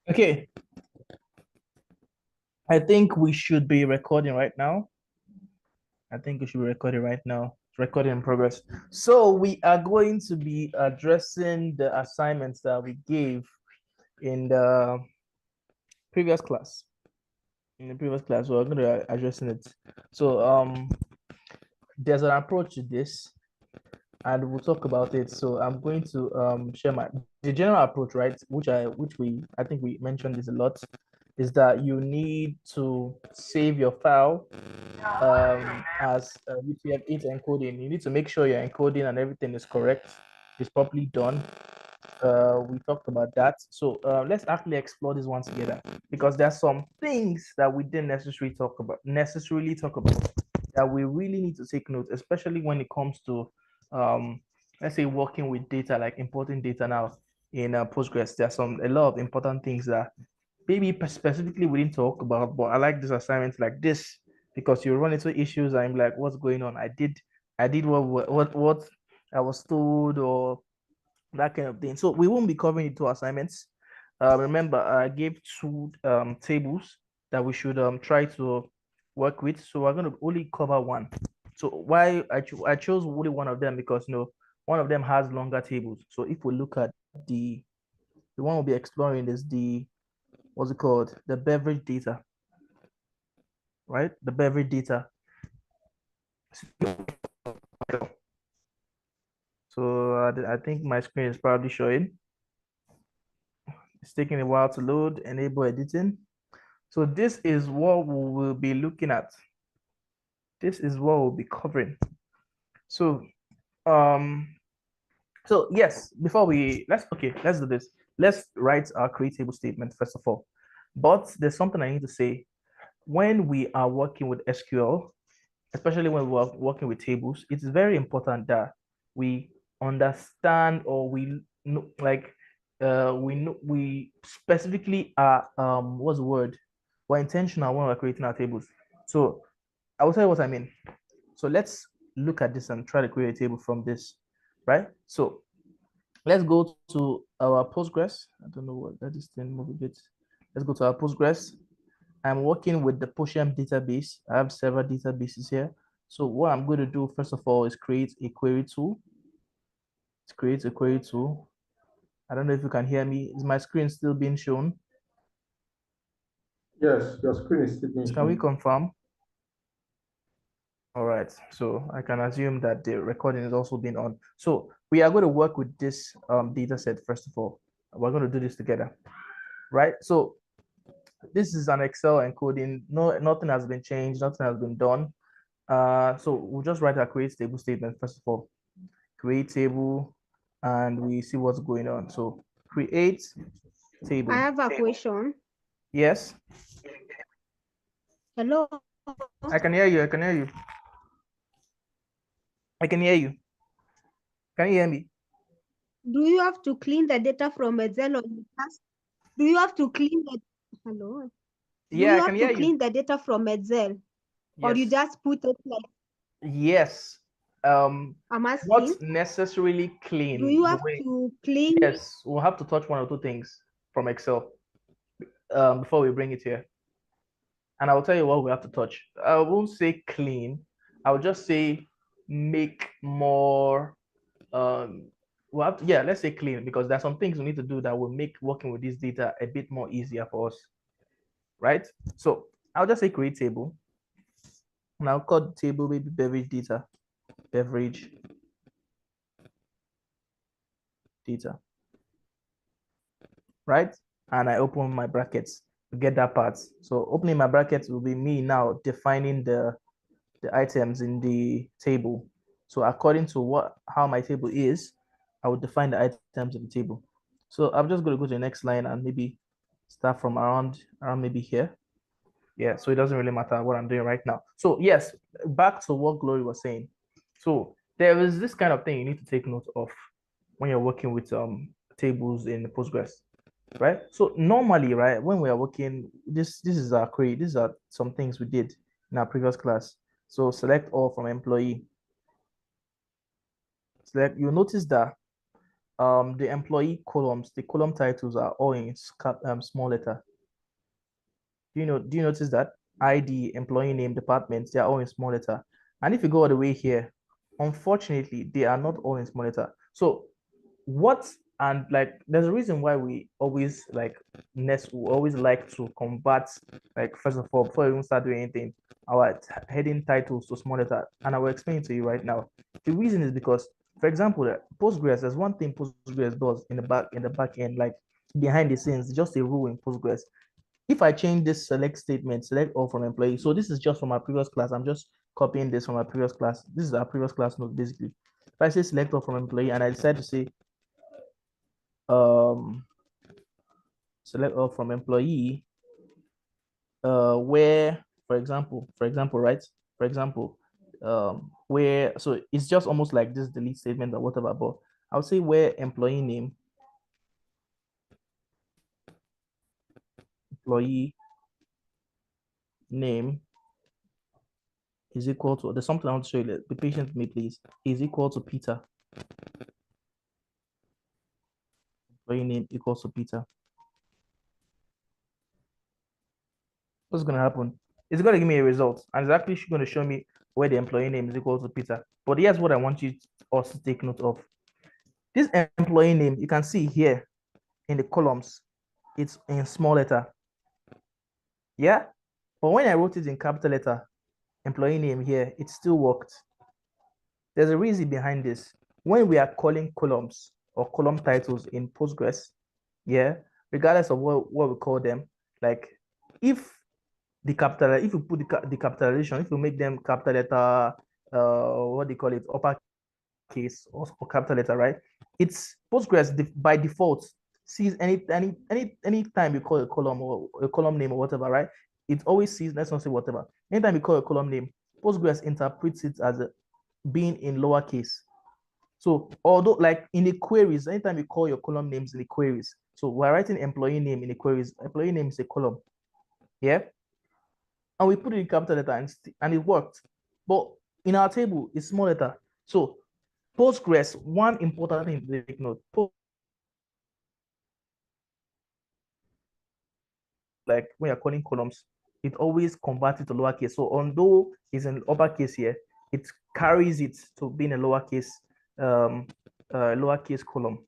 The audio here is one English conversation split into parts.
Okay, I think we should be recording right now. I think we should be recording right now. It's recording in progress. So we are going to be addressing the assignments that we gave in the previous class. In the previous class, we're going to be addressing it. So there's an approach to this, and we'll talk about it. So I'm going to share the general approach, right? I think we mentioned this a lot, is that you need to save your file as UTF-8 encoding. You need to make sure your encoding and everything is correct, is properly done. We talked about that. So let's actually explore this one together, because there are some things that we didn't necessarily talk about that we really need to take note, especially when it comes to let's say working with data, like importing data now in Postgres. There's a lot of important things that maybe specifically we didn't talk about, but I like this assignment like this, because you run into issues and I'm like, what's going on? I did what I was told, or that kind of thing. So we won't be covering the two assignments. Remember, I gave two tables that we should try to work with. So we're going to only cover one. So why I chose only one of them, because one of them has longer tables. So if we look at the one we'll be exploring is the, what's it called? The beverage data, right? The beverage data. So I think my screen is probably showing. It's taking a while to load. Enable editing. So this is what we will be looking at. This is what we'll be covering. So yes, before let's do this. Let's write our create table statement first of all. But there's something I need to say. When we are working with SQL, especially when we're working with tables, it's very important that we understand, or we know, like we specifically are what's the word? We're intentional when we're creating our tables. So I will tell you what I mean. So let's look at this and try to create a table from this, right? So let's go to our Postgres. I don't know what that is. Then move a bit. Let's go to our Postgres. I'm working with the PostgreSQL database. I have several databases here. So what I'm going to do first of all is create a query tool. Let's create a query tool. I don't know if you can hear me. Is my screen still being shown? Yes, your screen is still being Can we shown. confirm? All right, so I can assume that the recording is also being on. So we are going to work with this data set first of all. We're going to do this together, right? So this is an Excel encoding. No, nothing has been changed. Nothing has been done. So we'll just write our create table statement first of all. Create table, and we see what's going on. So create table. I have a question. Yes, Hello. I can hear you. I can hear you. I can hear you. Can you hear me? Do you have to clean the data from Excel, or do you have to clean the hello? Do Yeah, you I can have hear to you. clean the data from Excel, or you Yes. just put it like Yes. I'm asking? Not necessarily Do clean you the have way. to clean? Yes, we'll have to touch one or two things from Excel before we bring it here. And I'll tell you what we have to touch. I won't say clean. I'll just say make more we'll have to, yeah, let's say clean, because there's some things we need to do that will make working with this data a bit more easier for us, right? So I'll just say create table. And I'll call the table maybe beverage data. Beverage data. Right? And I open my brackets to get that part. So opening my brackets will be me now defining the items in the table. So according to how my table is, I will define the items in the table. So I'm just going to go to the next line and maybe start from around maybe here. Yeah, so it doesn't really matter what I'm doing right now. So yes, back to what Glory was saying. So there is this kind of thing you need to take note of when you're working with tables in Postgres, right? So normally, right, when we are working, this is our query. These are some things we did in our previous class. So select all from employee. Select. You'll notice that the employee columns, the column titles are all in small letter. Do you notice that? ID, employee name, department, they are all in small letter. And if you go all the way here, unfortunately, they are not all in small letter. So what, and like there's a reason why we always like we always like to convert, like first of all, before we even start doing anything, our heading titles to small letter. And I will explain to you right now. The reason is because, for example, Postgres, there's one thing Postgres does in the back end, like behind the scenes, just a rule in Postgres. If I change this select statement, select all from employee. So this is just from our previous class. I'm just copying this from our previous class. This is our previous class note, basically. If I say select all from employee and I decide to say um select all from employee, where, for example, right? For example, where, so it's just almost like this delete statement or whatever, but I'll say where employee name is equal to, there's something I want to show you. Be patient with me, please. Is equal to Peter. Employee name equals to Peter. What's going to happen? It's going to give me a result, and it's actually going to show me where the employee name is equal to Peter. But here's what I want you also to take note of. This employee name, you can see here in the columns, it's in small letter. Yeah. But when I wrote it in capital letter, employee name here, it still worked. There's a reason behind this. When we are calling columns or column titles in Postgres, yeah, regardless of what we call them, like if the capital, if you put the capitalization, if you make them capital letter, what do you call it, uppercase or capital letter, right? It's Postgres by default sees any time you call a column or a column name or whatever, right? It always sees, let's not say whatever. Anytime you call a column name, Postgres interprets it as being in lowercase. So although like in the queries, anytime you call your column names in the queries, so we're writing employee name in the queries, employee name is a column. Yeah. And we put it in capital letter and it worked. But in our table, it's small letter. So Postgres, one important thing to take note, like when you're calling columns, it always converts it to lowercase. So although it's in uppercase here, it carries it to being a lowercase column.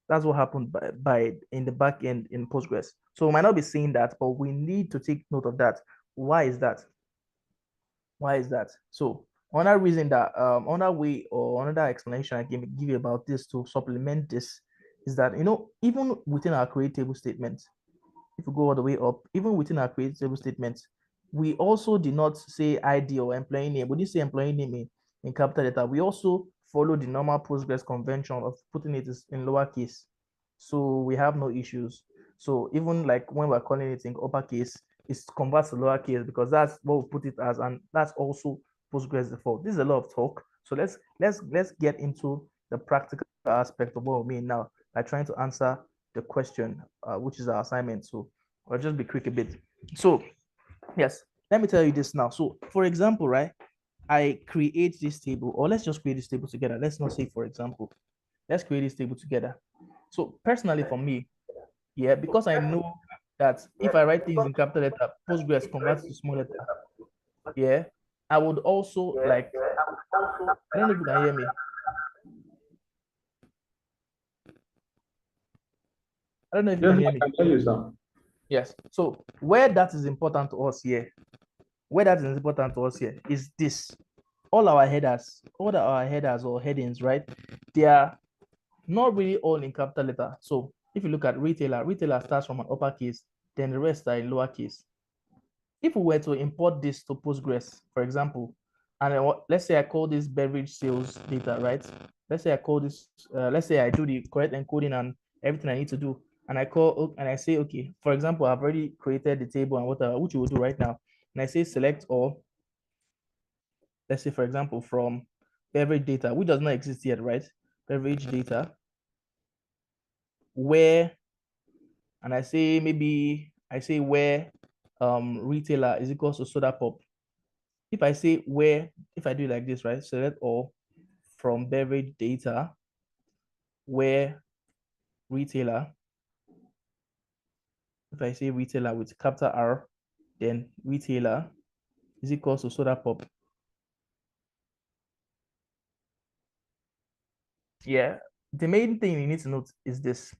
That's what happened by in the back end in Postgres. So we might not be saying that, but we need to take note of that. Why is that? Why is that? So another reason that another way or another explanation I give you about this to supplement this is that even within our create table statement, if we go all the way up, even within our create table statement, we also did not say ID or employee name. We didn't say employee name in capital letter. We also follow the normal Postgres convention of putting it in lowercase. So we have no issues. So even like when we're calling it in uppercase, it converts to lowercase because that's what we put it as, and that's also Postgres default. This is a lot of talk. So let's get into the practical aspect of what we mean now by trying to answer the question, which is our assignment. So I'll just be quick a bit. So yes, let me tell you this now. So for example, right, I create this table, or let's just create this table together. Let's not say for example, let's create this table together. So personally for me, yeah, because I know that if I write things in capital letter, Postgres converts to small letter. Yeah, I would also like, I don't know if you can hear me. I don't know if you Yes, can hear I me. can tell you, sir. Yes. So where that is important to us here, where that is important to us here is this. All our headers or headings, right? They are not really all in capital letter. So if you look at retailer starts from an uppercase, then the rest are in lowercase. If we were to import this to Postgres, for example, and let's say I call this beverage sales data, right? Let's say I call this, let's say I do the correct encoding and everything I need to do, and I call and I say, okay, for example, I've already created the table and whatever, which we will do right now, and I say select all. Let's say, for example, from beverage data, which does not exist yet, right? Beverage data, where, and I say maybe I say where retailer is equals to soda pop. If I say where, if I do it like this, right? Select all from beverage data, where retailer, if I say retailer with capital R, then retailer is equals to soda pop. Yeah, the main thing you need to note is this.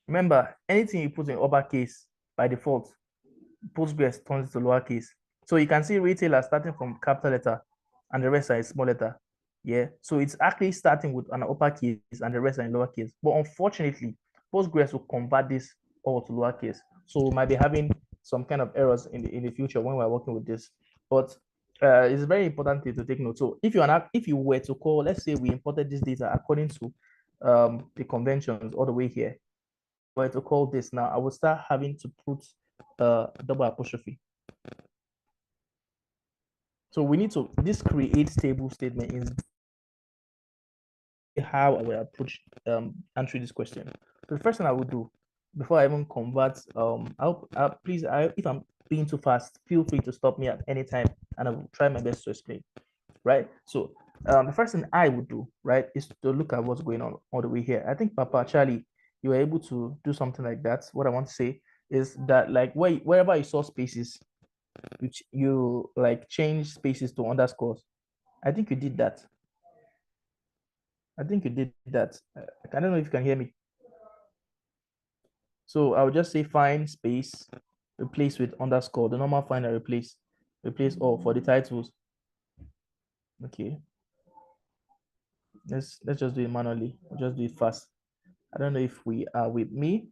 Remember, anything you put in uppercase by default, Postgres turns to lowercase. So you can see retailer starting from capital letter and the rest are in small letter. Yeah, so it's actually starting with an uppercase and the rest are in lowercase. But unfortunately, Postgres will convert this all to lowercase. So we might be having some kind of errors in the future when we're working with this. But it's very important to take note. So if you were to call, let's say we imported this data according to the conventions all the way here, were to call this now, I will start having to put double apostrophe. So we need to, this create table statement is how I will approach answering this question. So the first thing I would do before I even convert, please, if I'm being too fast, feel free to stop me at any time and I will try my best to explain, right? So the first thing I would do, right, is to look at what's going on all the way here. I think Papa Charlie, you were able to do something like that. What I want to say is that like wherever you saw spaces, which you like change spaces to underscores. I think you did that. I think you did that. I don't know if you can hear me. So I would just say find space, replace with underscore, the normal find and replace all for the titles. Okay, let's just do it manually. We'll just do it fast. I don't know if we are with me.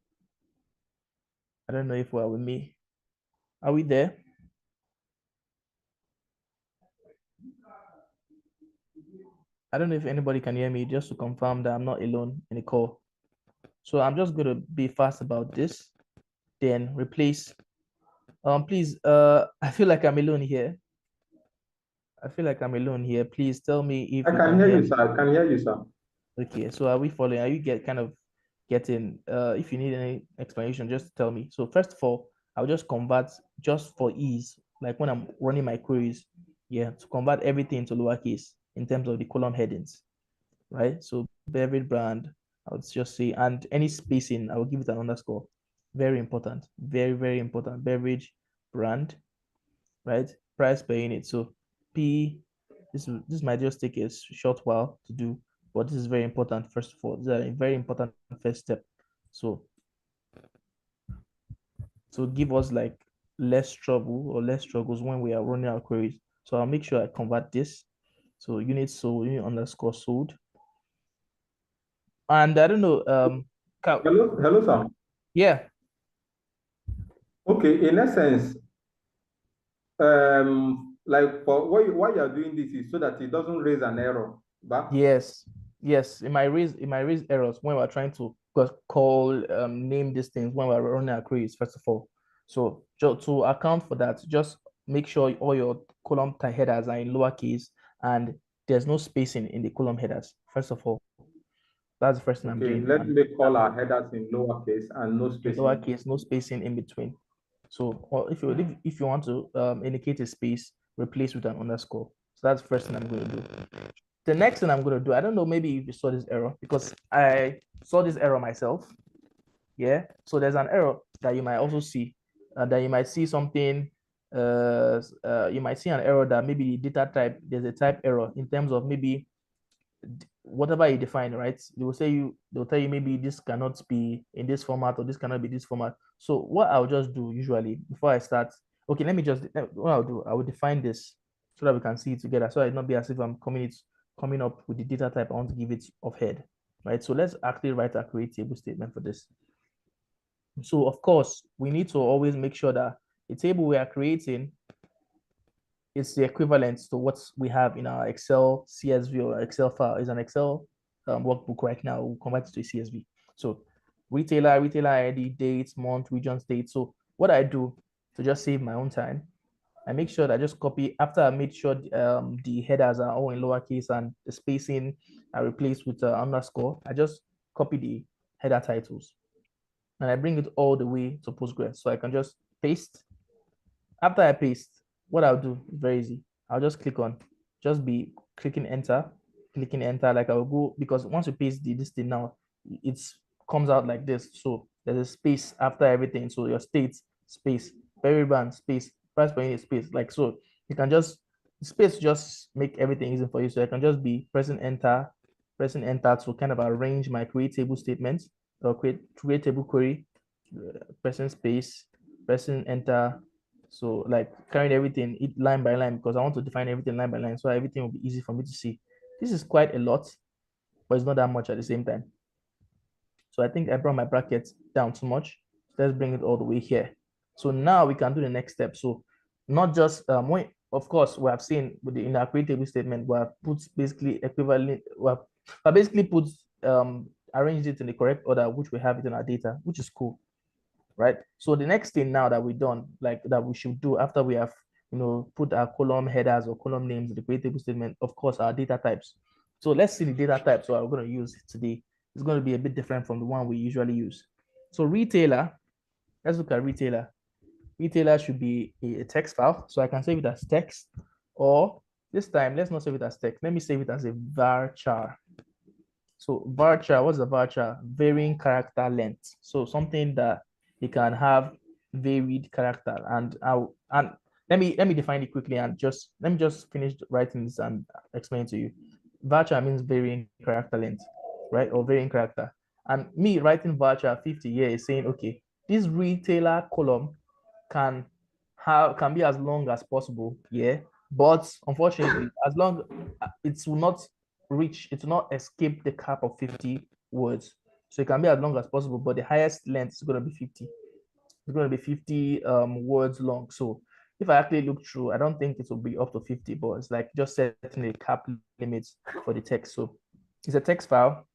I don't know if we are with me. Are we there? I don't know if anybody can hear me, just to confirm that I'm not alone in the call. So I'm just going to be fast about this. Then replace. Please, I feel like I'm alone here. I feel like I'm alone here. Please tell me if I you can can hear hear you, me. sir. I can hear you, sir. Okay, so are we following? Are you kind of getting if you need any explanation, just tell me. So first of all, I'll just convert just for ease, like when I'm running my queries, yeah, to convert everything to lowercase in terms of the column headings, right? So beverage brand, I'll just say, and any spacing, I will give it an underscore. Very important, very, very important. Beverage brand, right? Price per unit. So P, this might just take a short while to do, but this is very important. First of all, this is a very important first step. So give us like less trouble or less struggles when we are running our queries. So I'll make sure I convert this. So unit sold, unit underscore sold. And I don't know, Hello, hello, sir. yeah, Okay, in essence, like for why you are doing this is so that it doesn't raise an error back. yes, yes. It might raise errors when we're trying to call name these things when we're running our queries, first of all. So to account for that, just make sure all your column headers are in lowercase and there's no spacing in the column headers. First of all, that's the first thing I'm Okay, doing. let And me call our headers in lowercase and no in spacing. lowercase, no spacing in between. So, or if you want to indicate a space, replace with an underscore. So that's the first thing I'm going to do. The next thing I'm going to do, I don't know, maybe you saw this error because I saw this error myself. Yeah. So there's an error that you might also see, that you might see something. You might see an error that maybe the data type, there's a type error in terms of maybe whatever you define, right? They'll tell you maybe this cannot be in this format or this cannot be this format. So what I'll just do usually before I start, okay, what I'll do, I will define this so that we can see it together. So it not be as if I'm coming up with the data type I want to give it of head, right? So let's actually write a create table statement for this. So of course, we need to always make sure that the table we are creating is the equivalent to what we have in our Excel CSV or Excel file. Is an Excel workbook right now. We'll convert it to a CSV. So retailer ID, date, month, region, state. So what I do to just save my own time, I make sure that I just copy after I made sure the headers are all in lowercase and the spacing I replace with underscore. I just copy the header titles and I bring it all the way to Postgres. So I can just paste. After I paste, what I'll do is very easy. I'll just just be clicking enter, like I'll go, because once you paste this thing now, it comes out like this. So there's a space after everything. So your state space, variable space, price per unit space, like so. You can just space just make everything easy for you. So I can just be pressing enter to kind of arrange my create table statements or create table query, pressing space, pressing enter. So like carrying everything line by line because I want to define everything line by line so everything will be easy for me to see. This is quite a lot, but it's not that much at the same time. So I think I brought my brackets down too much. Let's bring it all the way here. So now we can do the next step. So not just when, of course, we have seen with the in our create table statement, we have put basically equivalent, we basically put arranged it in the correct order, which we have it in our data, which is cool, right? So the next thing now that we've done, like that we should do after we have, put our column headers or column names in the create table statement, of course, our data types. So let's see the data types we're going to use today. It's going to be a bit different from the one we usually use. So retailer, let's look at retailer. Retailer should be a text file. So I can save it as text, or this time, let's not save it as text. Let me save it as a varchar. So varchar, what's a varchar? Varying character length. So something that it can have varied character. And let me define it quickly and let me just finish writing this and explain to you. Varchar means varying character length, right? Or varying character. And me writing varchar 50 here is saying, okay, this retailer column can be as long as possible, yeah. But unfortunately, as long it will not escape the cap of 50 words. So it can be as long as possible, but the highest length is going to be 50. It's going to be 50 words long. So if I actually look through, I don't think it will be up to 50, but it's like just setting a cap limit for the text. So it's a text file,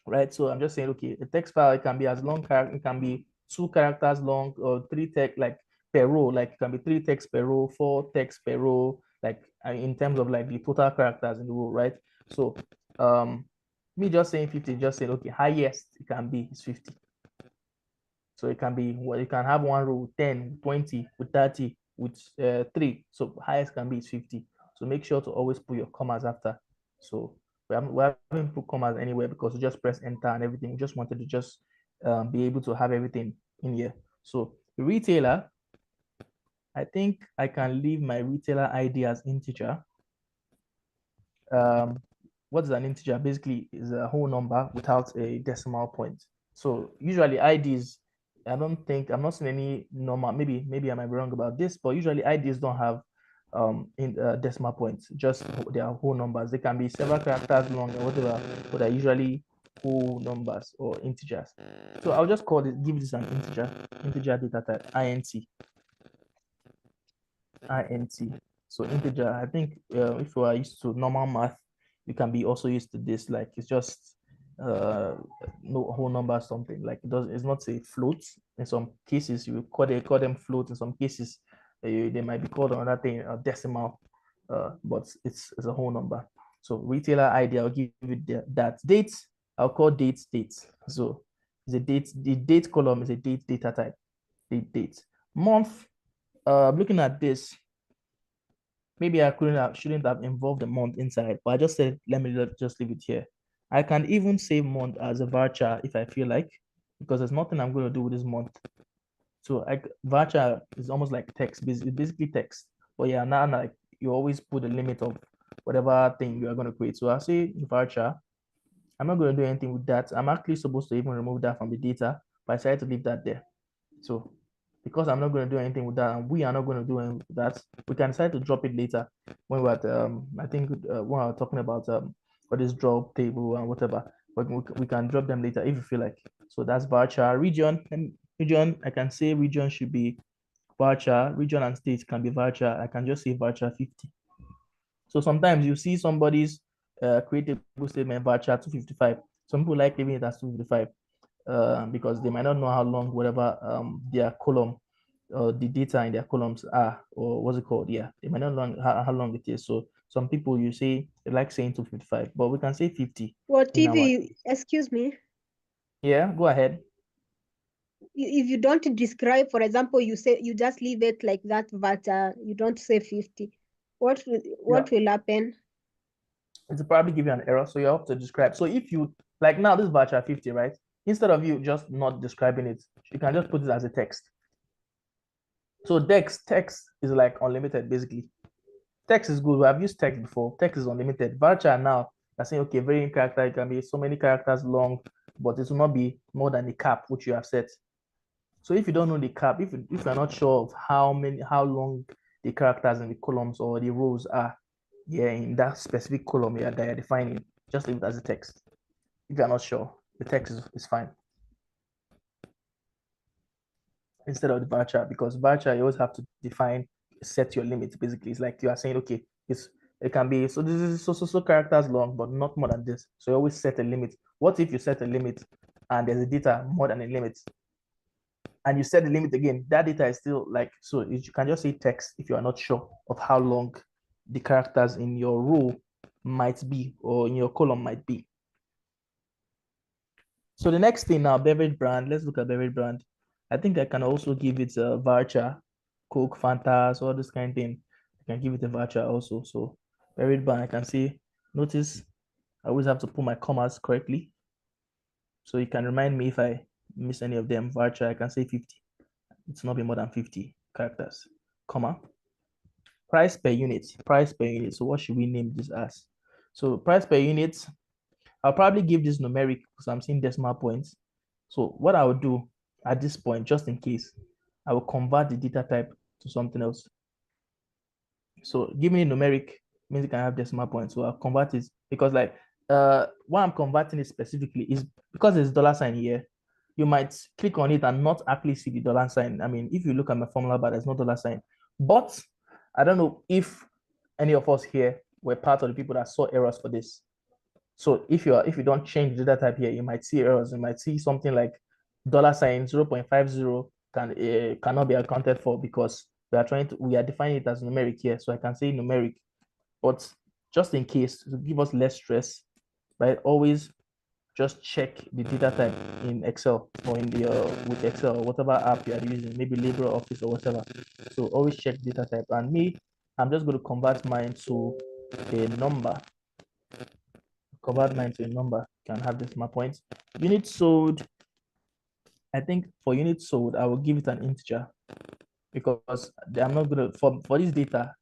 right? So I'm just saying, okay, a text file, it can be as long, it can be 2 characters long or 3 text, like per row, like it can be 3 text per row, 4 text per row, like in terms of like the total characters in the row, right? So me just saying 50, just saying, okay, highest it can be is 50. So it can be, well, you can have one row 10, 20, with 30, with 3. So highest can be is 50. So make sure to always put your commas after. So we haven't put commas anywhere because we just press enter and everything. We just wanted to just be able to have everything in here. So the retailer, I think I can leave my retailer ID as integer. What is an integer? Basically is a whole number without a decimal point. So usually IDs, I'm not seeing any normal, maybe I might be wrong about this, but usually IDs don't have in decimal points, just they are whole numbers. They can be several characters long or whatever, but they're usually whole numbers or integers. So I'll just give this an integer data type, int. So integer, I think if you are used to normal math, you can be also used to this. Like it's just no whole number something. Like it's not a float. In some cases, you call them float. In some cases, they might be called another thing, a decimal. But it's a whole number. So retailer ID, I'll give you that. Date, I'll call date. So the date column is a data type. Date. Month. Looking at this, maybe I shouldn't have involved the month inside, but I just said, let me just leave it here. I can even save month as a varchar if I feel like, because there's nothing I'm going to do with this month. So varchar is almost like text, it's basically text. But yeah, now like you always put a limit of whatever thing you are going to create. So I'll say varchar. I'm not going to do anything with that. I'm actually supposed to even remove that from the data, but I decided to leave that there. So because I'm not going to do anything with that, and we are not going to do anything with that, we can decide to drop it later when we're at, I think when we're talking about what is drop table and whatever, but we can drop them later if you feel like. So that's varchar. Region, I can say region should be varchar. Region and state can be varchar. I can just say varchar 50. So sometimes you see somebody's create table statement varchar 255. Some people like leaving it as 255. Because they might not know how long whatever their column the data in their columns are, or what's it called? Yeah, they might not know how long it is. So some people you say they like saying 255, but we can say 50 Well, in our. TV, excuse me. Yeah, go ahead. If you don't describe, for example, you say you just leave it like that, but you don't say 50. What Yeah, will happen? it'll probably give you an error. So you have to describe. So if you Like now, this varchar 50, right? Instead of you just not describing it, you can just put it as a text. So text is like unlimited, basically. Text is good. I've used text before. Text is unlimited. Varchar now, you're saying, okay, variant character, it can be so many characters long, but it will not be more than the cap which you have set. So if you don't know the cap, if you're not sure of how long the characters in the columns or the rows are, yeah, in that specific column that you're defining, just leave it as a text. If you're not sure, the text is fine. Instead of the varchar, because varchar you always have to define, set your limit. Basically, it's like you are saying, okay, it can be so this is so characters long, but not more than this. So you always set a limit. What if you set a limit and there's a data more than a limit, and you set the limit again? That data is still like, so you can just say text if you are not sure of how long the characters in your row might be or in your column might be. So the next thing now, beverage brand. Let's look at beverage brand. I think I can also give it a varchar, Coke, Fanta, all this kind of thing. I can give it a varchar also. So beverage brand, I can see. Notice I always have to put my commas correctly. So you can remind me if I miss any of them. Varchar, I can say 50. It's not be more than 50 characters. Comma. Price per unit. Price per unit. So what should we name this as? So price per unit, I'll probably give this numeric because I'm seeing decimal points. So what I will do at this point, just in case, I will convert the data type to something else. So give me numeric means you can have decimal points. So I'll convert it because like why I'm converting it specifically is because there's dollar sign here. You might click on it and not actually see the dollar sign. I mean, if you look at my formula bar, there's no dollar sign. But I don't know if any of us here were part of the people that saw errors for this. So if you don't change the data type here, you might see errors. You might see something like dollar sign 0.50 cannot be accounted for because we are defining it as numeric here. So I can say numeric, but just in case to give us less stress, right? Always just check the data type in Excel or in the with Excel or whatever app you are using, maybe LibreOffice or whatever. So always check data type. And me, I'm just going to convert mine to a number. Convert mine to a number. Can have decimal points. Unit sold. I think for unit sold, I will give it an integer because I'm not gonna for this data,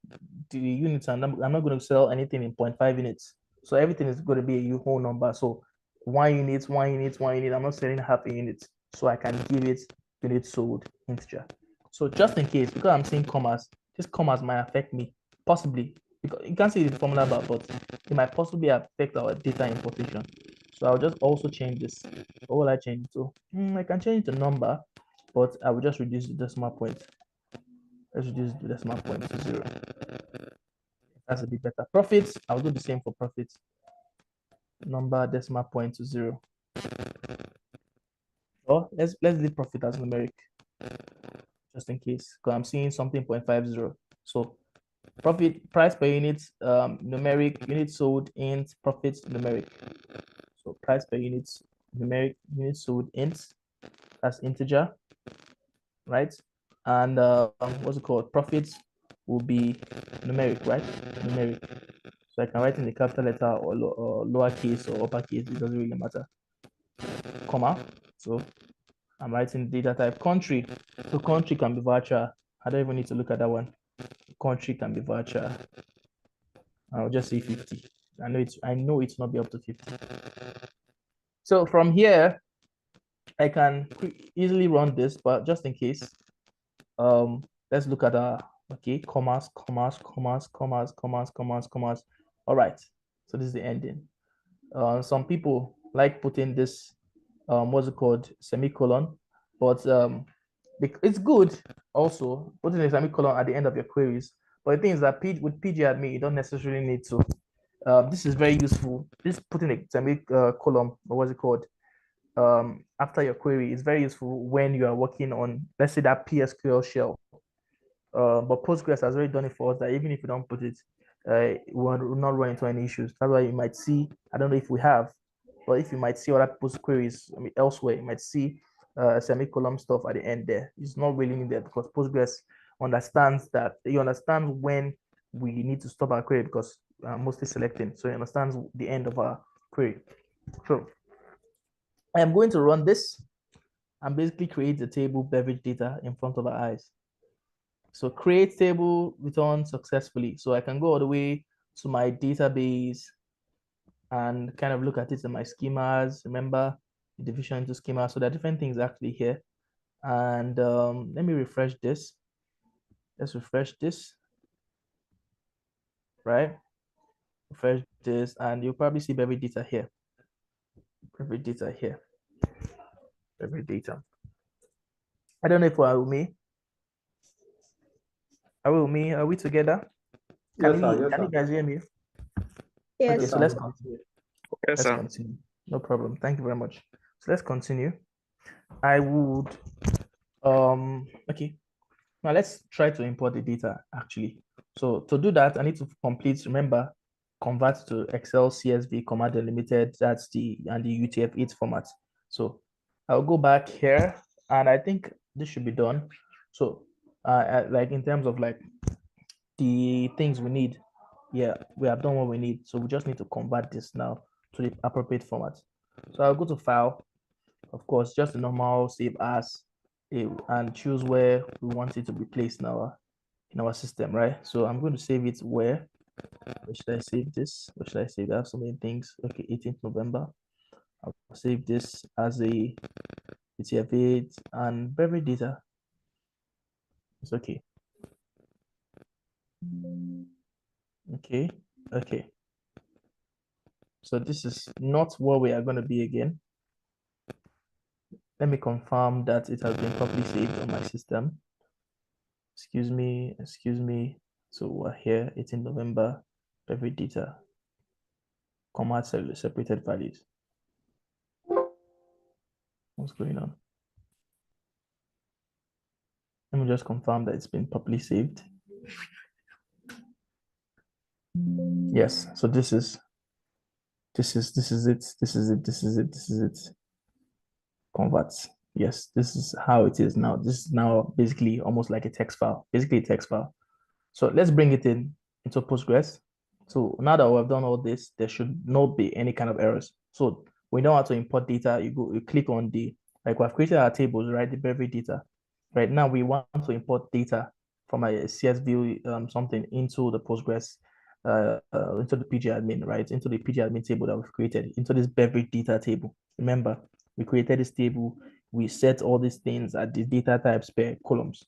the units I'm not going to sell anything in 0.5 units. So everything is going to be a whole number. So 1 unit, 1 unit, 1 unit. I'm not selling half a unit, so I can give it unit sold integer. So just in case, because I'm saying commas, this commas might affect me possibly because you can't see the formula bar, but it might possibly affect our data importation. So I'll just also change this. What will I change it to? I can change it to number, but I will just reduce the decimal point. Let's reduce the decimal point to 0. That's a bit better. Profits, I'll do the same for profits. Number decimal point to 0. Or let's leave profit as numeric, just in case, because I'm seeing something 0.50. So profit price per unit, numeric, unit sold, int, profits numeric. So price per unit numeric, unit sold int, that's integer, right? And what's it called? Profits will be numeric, right? Numeric. So I can write in the capital letter or lowercase or uppercase, it doesn't really matter. Comma. So I'm writing data type country. So country can be varchar. I don't even need to look at that one. Country can be varchar. I'll just say 50. I know it's not be up to 50. So from here, I can easily run this, but just in case, let's look at okay, commas, commas, commas, commas, commas, commas, commas. All right. So this is the ending. Some people like putting this what's it called, semicolon, but it's good also putting a semicolon at the end of your queries. But the thing is that with pgadmin, you don't necessarily need to. This is very useful. This putting a semicolon, or what's it called, after your query is very useful when you are working on, let's say, that PSQL shell. But Postgres has already done it for us that even if you don't put it, we will not run into any issues. That's why you might see, I don't know if we have, but if you might see other people's queries, I mean, elsewhere, you might see semicolon stuff at the end there. It's not really needed because Postgres understands that. You understand when we need to stop our query because mostly selecting. So it understands the end of our query. So I am going to run this and basically create the table beverage data in front of our eyes. So create table return successfully. So I can go all the way to my database and kind of look at it in my schemas. Remember the division into schemas. So there are different things actually here. And let me refresh this. Let's refresh this, right? Refresh this, and you'll probably see beverage data here. Beverage data here. Beverage data. I don't know if we're with me. Are we with me? Are we together? Yes, sir. Yes, Can you sir. guys hear me? Yes. Okay, so let's continue. Yes, Let's sir. continue. No problem. Thank you very much. So let's continue. I would okay. Now let's try to import the data actually. So to do that, I need to complete, remember, convert to Excel CSV comma delimited, that's the UTF-8 format. So I'll go back here and I think this should be done. So like in terms of like the things we need, yeah, we have done what we need. So we just need to convert this now to the appropriate format. So I'll go to file, of course, just the normal save as, and choose where we want it to be placed in our system, right? So I'm going to save it where should I save this? Where should I save? I have so many things. Okay, 18th November. I'll save this as a UTF-8 and beverage data. It's okay. Okay, okay. So this is not where we are going to be again. Let me confirm that it has been properly saved on my system. Excuse me, excuse me. So we're here, 18 November, beverage data, comma separated values. What's going on? Let me just confirm that it's been properly saved. Yes, so this is it, this is it, this is it. Converts. Yes, this is how it is now. This is now basically almost like a text file, basically a text file. So let's bring it into Postgres. So now that we've done all this, there should not be any kind of errors. So we know how to import data. You click on like we've created our tables, right? The beverage data. Right now we want to import data from a CSV something into the Postgres, into the PG admin, right? Into the PG admin table that we've created, into this beverage data table. Remember, we created this table, we set all these things at the data types per columns.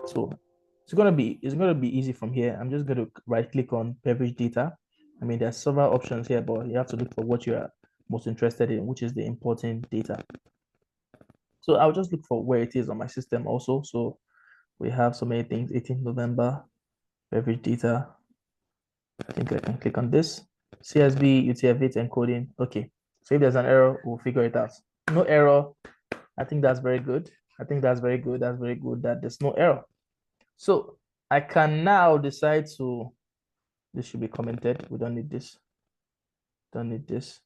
So it's gonna be easy from here. I'm just gonna right click on beverage data. I mean, there's several options here, but you have to look for what you are most interested in, which is the important data. So I'll just look for where it is on my system also. So we have so many things, 18th November, beverage data. I think I can click on this. CSV, UTF-8 encoding. Okay. So if there's an error, we'll figure it out. No error. I think that's very good. I think that's very good. That's very good that there's no error. So I can now decide to, this should be commented. We don't need this. Don't need this.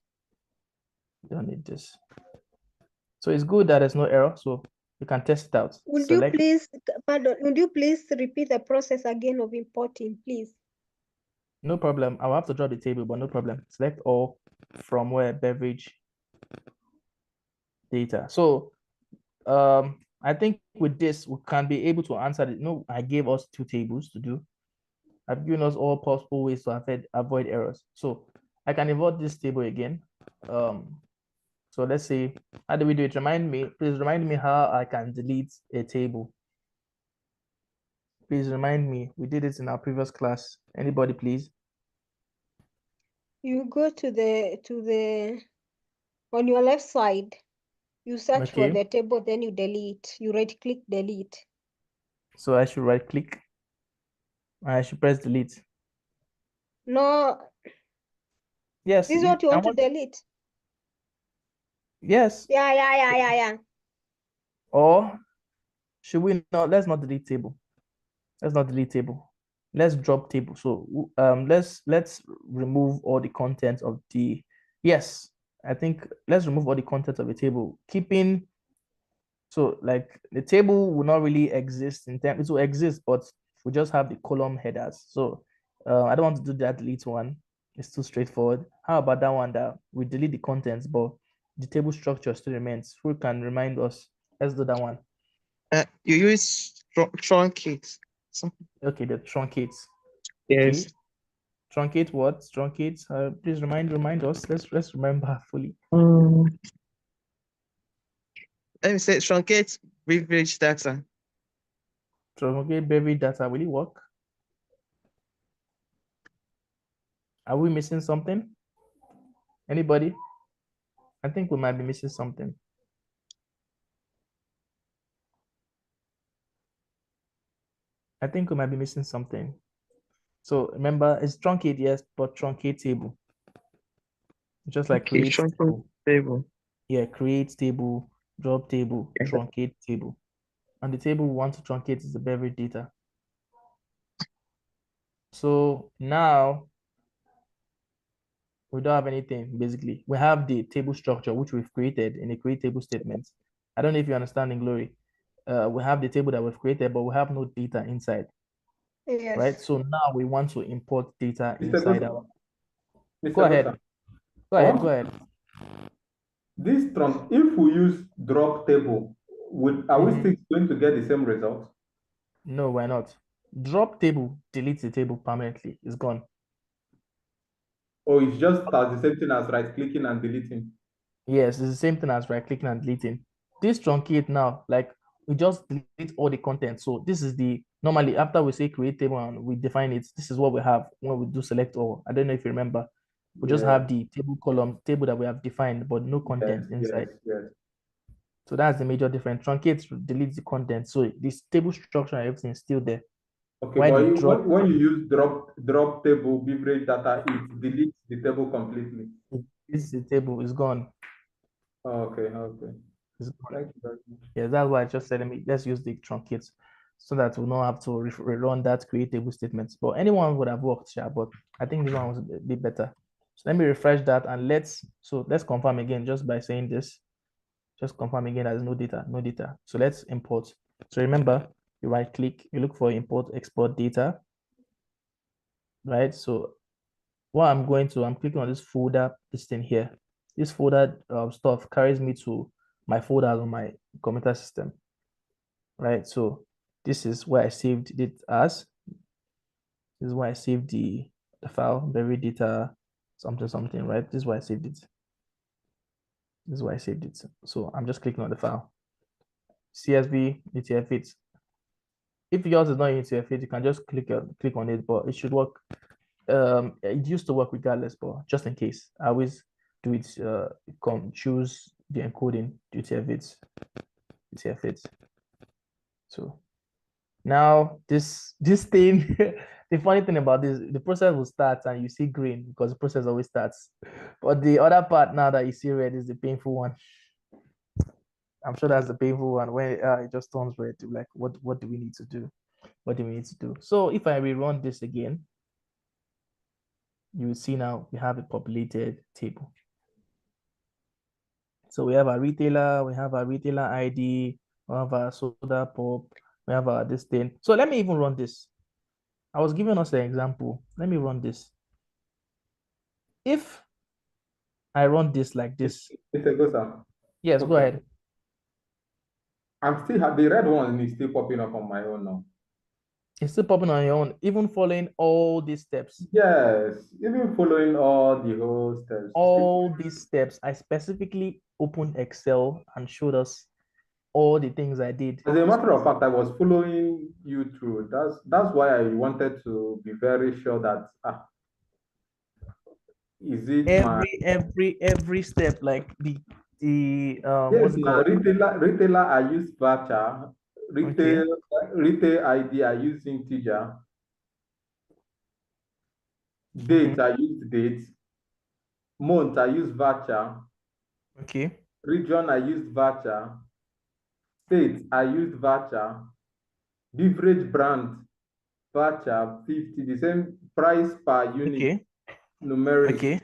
Don't need this. So it's good that there's no error. So you can test it out. Would Select. you please, pardon, would you please repeat the process again of importing, please? No problem. I'll have to draw the table, but no problem. Select all from where beverage data. So I think with this, we can be able to answer it. No, I gave us 2 tables to do. I've given us all possible ways to avoid errors. So I can invert this table again. So let's say, how do we do it? Please remind me how I can delete a table. Please remind me. We did it in our previous class. Anybody, please? You go to the on your left side, you search for Okay. the table, then you delete. You right click delete. So I should right click. I should press delete. No, Yes. this is what you want to delete. Yes. Yeah. Or should we not? Let's not delete table. Let's not delete table. Let's drop table. So let's remove all the content of the, yes, I think let's remove all the content of the table, keeping, so like the table will not really exist in terms, it will exist, but we just have the column headers. So I don't want to do that delete one. It's too straightforward. How about that one that we delete the contents, but the table structure still remains. Who can remind us? Let's do that one. You use truncate. Okay, the truncates. Yes. Okay. Truncate what? Truncate. Please remind us. Let's remember fully. Let me say truncate beverage data. Truncate beverage data. Will it work? Are we missing something? Anybody? I think we might be missing something. I think we might be missing something. So remember, it's truncate, yes, but truncate table. Just like Okay, create table. Yeah, create table, drop table, Yeah. truncate table. And the table we want to truncate is the beverage data. So now we don't have anything, basically. We have the table structure, which we've created in the create table statement. I don't know if you understand in Glory. We have the table that we've created, but we have no data inside, Yes. right? So now we want to import data Mr. inside Gosa, our. Mr. Go ahead. Gosa, Go I ahead. want Go ahead. this trunk. If we use drop table, are we Mhm. still going to get the same result? No, we're not. Drop table deletes the table permanently. It's gone. Or it's just as the same thing as right clicking and deleting? Yes, it's the same thing as right clicking and deleting. This truncate now, like we just delete all the content. So this is the normally after we say create table and we define it, this is what we have when we do select all. I don't know if you remember. We just Yeah. have the table column table that we have defined, but no Yes, content inside. yes. So that's the major difference. Truncate deletes the content. So this table structure and everything is still there. Okay, Why but the drop when you use drop table beverage data, it deletes the table completely. this is the table is gone. Okay. It's gone. Thank you very much. Yeah, that's why I just said, let's use the truncate so that we don't have to rerun that create table statement. But anyone would have worked, yeah, but I think this one was a bit better. So let me refresh that and let's confirm again just by saying this. Just confirm again there's no data, no data. So let's import. So remember, you right click, you look for import, export data, right? So what I'm clicking on this folder, this thing here. This folder stuff carries me to my folders on my computer system, right? So this is where I saved it as. This is where I saved the file, buried data, something, right? This is where I saved it. This is where I saved it. So I'm just clicking on the file. CSV, UTF-8. If yours is not UTF-8, you can just click on it, but it should work. It used to work regardless, but just in case, I always do it. Choose the encoding UTF-8. So now this thing, the funny thing about this, the process will start and you see green because the process always starts. But the other part now that you see red is the painful one. I'm sure that's the painful one when it just turns red. Like, what do we need to do? What do we need to do? So if I rerun this again, you will see now we have a populated table. So we have a retailer, we have a retailer ID, we have a soda pop, we have a this thing. So let me even run this. I was giving us an example. Let me run this. If I run this like this. Mr. Gosa. Yes, Okay. go ahead. I'm still the red one is still popping up on my own now. It's still popping on your own, even following all these steps. Yes, even following all the whole steps. All these steps, I specifically opened Excel and showed us all the things I did. As a matter of fact, I was following you through. That's why I wanted to be very sure that is it every step, like the yes, what's it now called? retailer I use voucher, Okay. retail ID I use integer, date I use date, month I use voucher, Okay. region I use voucher, state I use voucher, beverage brand voucher 50, the same price per unit Okay. numeric. Okay.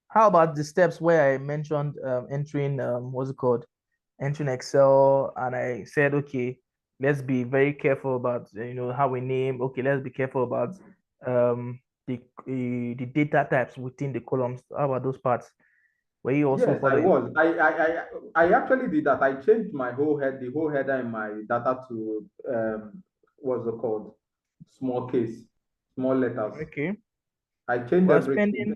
How about the steps where I mentioned entering what's it called? Entering Excel, and I said, okay, let's be very careful about how we name. Okay, let's be careful about the data types within the columns. How about those parts? Were you also Yes, I following? was. I actually did that. I changed my the whole header in my data to what's it called? Small case, small letters. Okay. I changed We're everything. spending,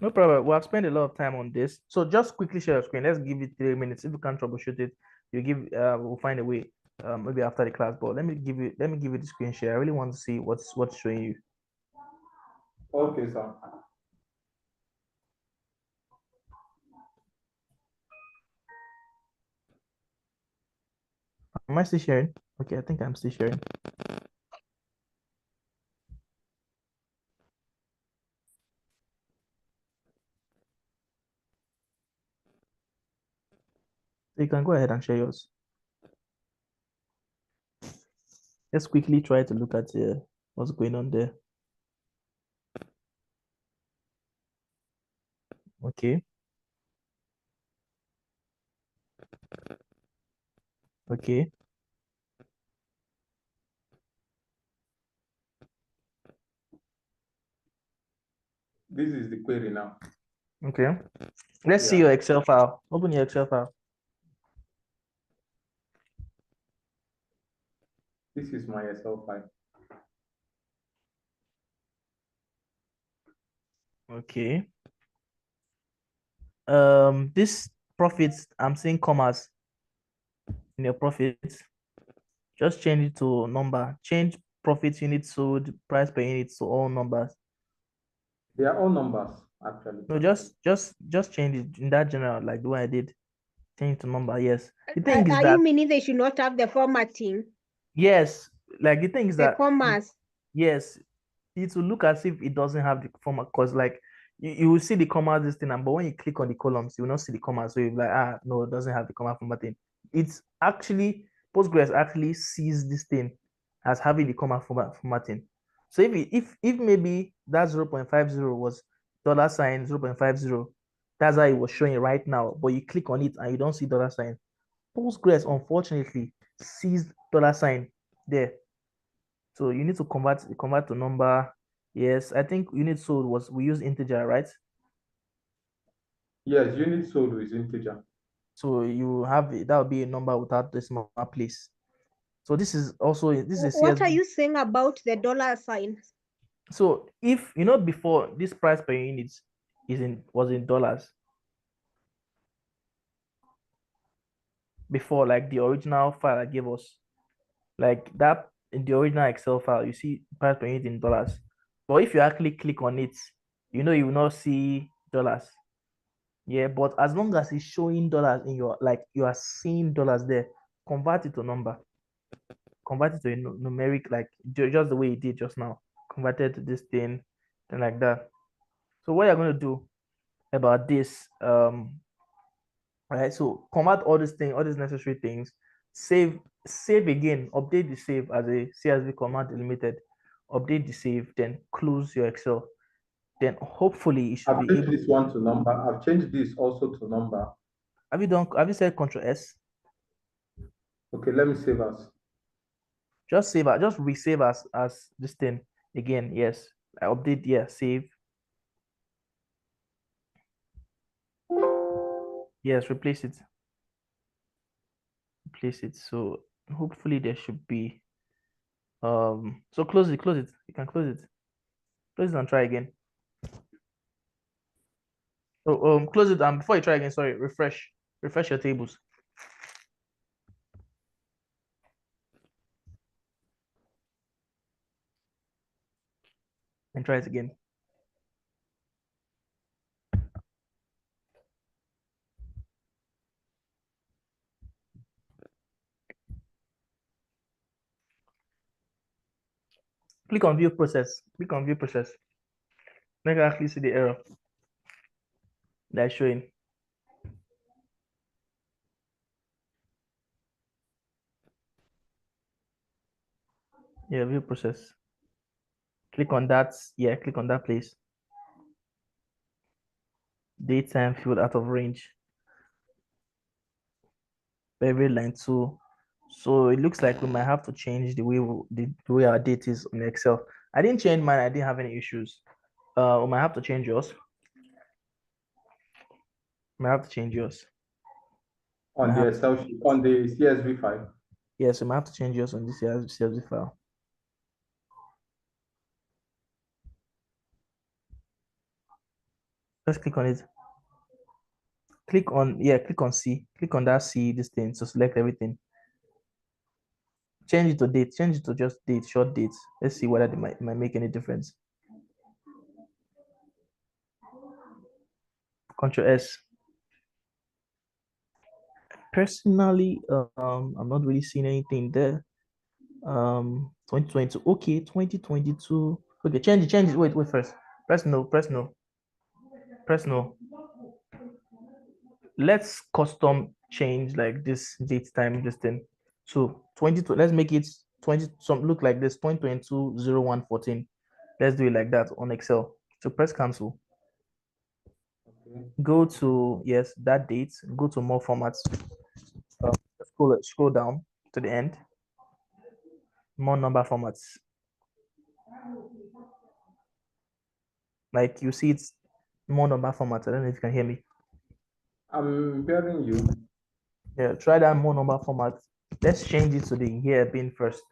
no problem. We'll spend a lot of time on this. So just quickly share your screen. Let's give it 3 minutes. If you can't troubleshoot it, we'll find a way. Maybe after the class. But let me give you the screen share. I really want to see what's showing you. Okay, sir. Am I still sharing? Okay, I think I'm still sharing. So you can go ahead and share yours. Let's quickly try to look at what's going on there. Okay. Okay. This is the query now. Okay. Let's see Yeah. your Excel file. Open your Excel file. This is my Excel file. Okay. This profits, I'm seeing commas in your profits. Just change it to number. Change profit unit sold, price per unit to all numbers. They are all numbers, actually. No, just change it in that general, like the way I did. Change to number. Yes. The thing is Are that you meaning they should not have the formatting, yes, like the thing is the that commas? yes, it will look as if it doesn't have the format because like you will see the commas this thing, but when you click on the columns, you will not see the commas. So you're like, no, it doesn't have the comma formatting. It's actually Postgres actually sees this thing as having the comma formatting. So if maybe that 0.50 was dollar sign 0.50, that's how it was showing right now. But you click on it and you don't see dollar sign. Postgres unfortunately sees dollar sign there. So you need to convert to number. Yes, I think unit sold was we use integer, right? Yes, unit sold with integer. So you have that would be a number without decimal place. So this is a What are CSV. you saying about the dollar sign? So if before this price per unit was in dollars before, like the original file I gave us, like that in the original Excel file, you see price per unit in dollars. But if you actually click on it, you will not see dollars. Yeah, but as long as it's showing dollars in your, like you are seeing dollars there, convert it to number, convert it to a numeric, like just the way you did just now, converted to this thing, and like that. So what you're going to do about this, right? So convert all these things, all these necessary things, save again, update the save as a CSV command delimited, update the save, then close your Excel. Then hopefully it should I've be changed able this to. one to number. I've changed this also to number. Have you said Control S? Okay, let me save as. Just save as, just resave as this thing again. Yes, I update. Yeah, save. Yes, replace it. Replace it. So hopefully there should be. So close it. Close it. You can close it. Close it and try again. So close it and before you try again, sorry, refresh. Refresh your tables and try it again. Click on view process. Click on view process. Let me actually see the error that's showing. Yeah, view process. Click on that. Yeah, click on that place. Daytime field out of range. Very line 2. So it looks like we might have to change the way our date is on Excel. I didn't change mine. I didn't have any issues. We might have to change yours. I have to change yours. On the Excel sheet, on the CSV file. Yes, I have to change yours on this CSV file. Let's click on it. Click on C. Click on that C, this thing, so select everything. Change it to date. Change it to just date, short dates. Let's see whether it might make any difference. Control S. Personally, I'm not really seeing anything there. 2022. Okay, 2022. Okay, change it. Wait first. Press no. Press no. Let's custom change like this date time, this thing. So 22, let's make it 20, some look like this 2022 0114. Let's do it like that on Excel. So press cancel. Okay. Go to yes, that date, go to more formats. Scroll down to the end. More number formats. Like you see it's more number formats. I don't know if you can hear me. I'm hearing you. Yeah, try that more number format. Let's change it to the year being first.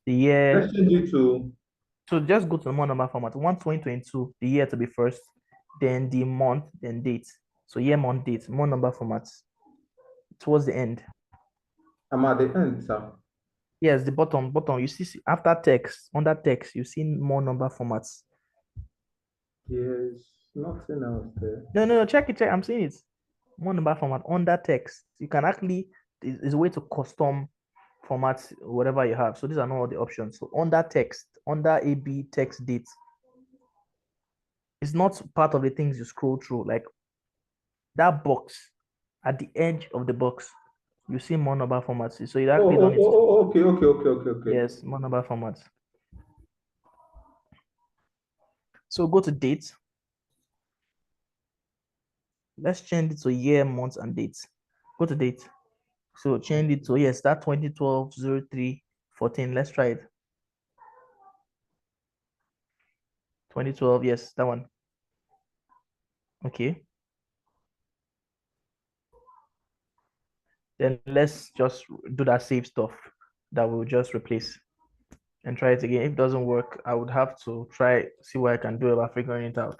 The year. Let's change it to. So just go to the more number format. We want 2022, the year to be first, then the month, then date. So year, month, date, more number formats. Towards the end. I'm at the end, sir. Yes, the bottom. You see after text, under text, you see more number formats. There's nothing else there. No, check it. I'm seeing it. More number format under text. You can actually, is a way to custom formats whatever you have. So these are not all the options. So under text, under AB text date, it's not part of the things you scroll through. Like that box at the edge of the box, you see more number formats. So you actually don't need to. Okay. Yes, more number formats. So go to date. Let's change it to year, month, and date. Go to date. So change it to yes, that 2012 03 14. Let's try it. 2012, yes, that one. Okay. Then let's just do that save stuff that we'll just replace and try it again. If it doesn't work, I would have to see what I can do about figuring it out.